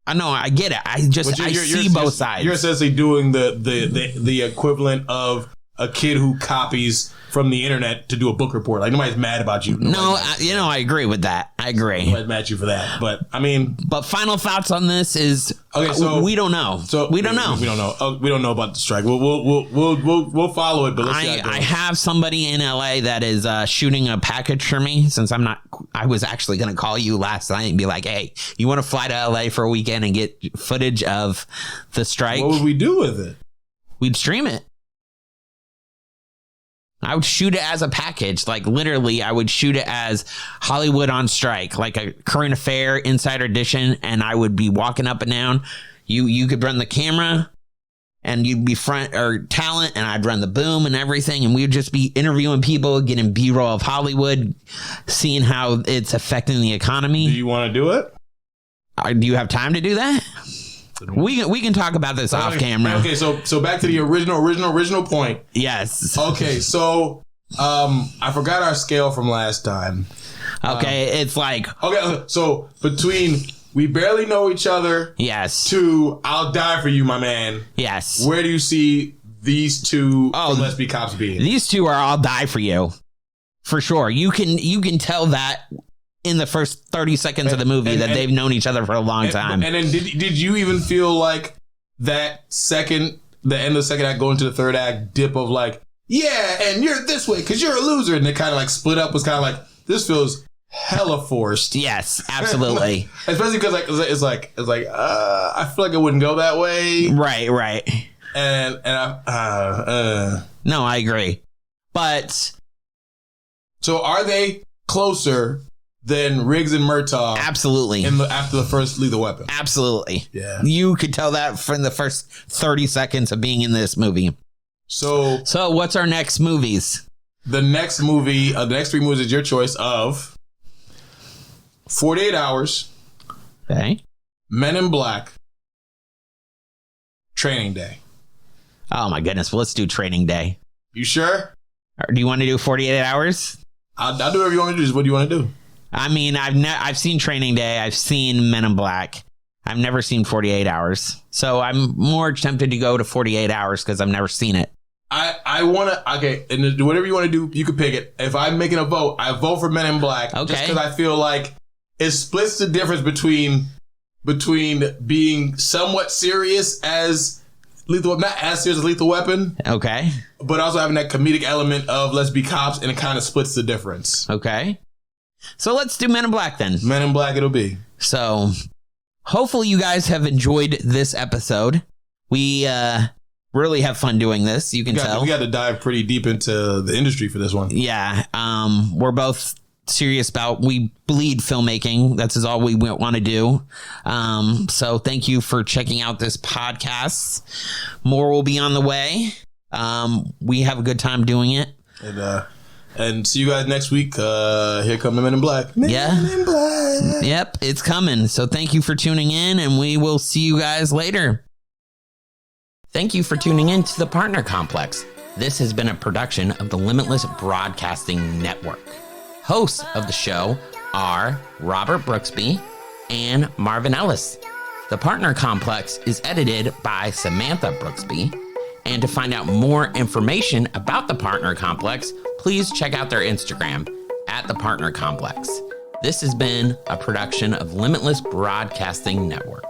I know, I get it. I see both sides. You're essentially doing the equivalent of a kid who copies from the internet to do a book report. Like nobody's mad about you. I agree with that. I agree. Nobody's mad at you for that. But I mean, final thoughts on this is we don't know. We don't know. We don't know. We don't know about the strike. We'll follow it. But I have somebody in LA that is shooting a package for me. Since I was actually going to call you last night and be like, hey, you want to fly to LA for a weekend and get footage of the strike? What would we do with it? We'd stream it. I would shoot it as a package. Like literally, I would shoot it as Hollywood on strike, like a current affair insider edition. And I would be walking up and down. You could run the camera and you'd be front or talent and I'd run the boom and everything. And we'd just be interviewing people, getting B-roll of Hollywood, seeing how it's affecting the economy. Do you want to do it? Do you have time to do that? We can talk about this off camera. Okay, so back to the original point. Yes. Okay, so I forgot our scale from last time. Okay, it's like so between we barely know each other, yes, to I'll die for you, my man. Yes. Where do you see these two from Let's Be Cops being? These two are I'll die for you. For sure. You can tell that in the first 30 seconds of the movie that they've known each other for a long time. And then did you even feel like that the end of the second act going to the third act dip of like, yeah, and you're this way because you're a loser, and they kind of like split up was kind of like, this feels hella forced. Yes, absolutely. Especially because like it's like I feel like it wouldn't go that way. Right. And no, I agree. But so are they closer than Riggs and Murtaugh. Absolutely. After the first Lethal Weapon. Absolutely. Yeah. You could tell that from the first 30 seconds of being in this movie. So what's our next movies? The next movie, the next 3 movies is your choice of 48 Hours. Okay. Men in Black. Training Day. Oh my goodness. Well, let's do Training Day. You sure? Or do you want to do 48 Hours? I'll do whatever you want to do. Just what do you want to do? I mean, I've seen Training Day. I've seen Men in Black. I've never seen 48 Hours. So I'm more tempted to go to 48 Hours because I've never seen it. I want to, okay, and whatever you want to do, you can pick it. If I'm making a vote, I vote for Men in Black. Okay. Just because I feel like it splits the difference between being somewhat serious as Lethal, not as serious as Lethal Weapon. Okay. But also having that comedic element of let's be cops, and it kind of splits the difference. Okay. So let's do Men in Black then. Men in Black it'll be. So hopefully you guys have enjoyed this episode. We really have fun doing this. You can tell. We got to dive pretty deep into the industry for this one. Yeah. We're both serious about, we bleed filmmaking. That's all we want to do. So thank you for checking out this podcast. More will be on the way. We have a good time doing it. And see you guys next week. Here come the Men in Black. Men in Black. Yep, it's coming. So thank you for tuning in, and we will see you guys later. Thank you for tuning in to The Partner Complex. This has been a production of the Limitless Broadcasting Network. Hosts of the show are Robert Brooksby and Marvin Ellis. The Partner Complex is edited by Samantha Brooksby. And to find out more information about the Partner Complex, please check out their Instagram at The Partner Complex. This has been a production of Limitless Broadcasting Network.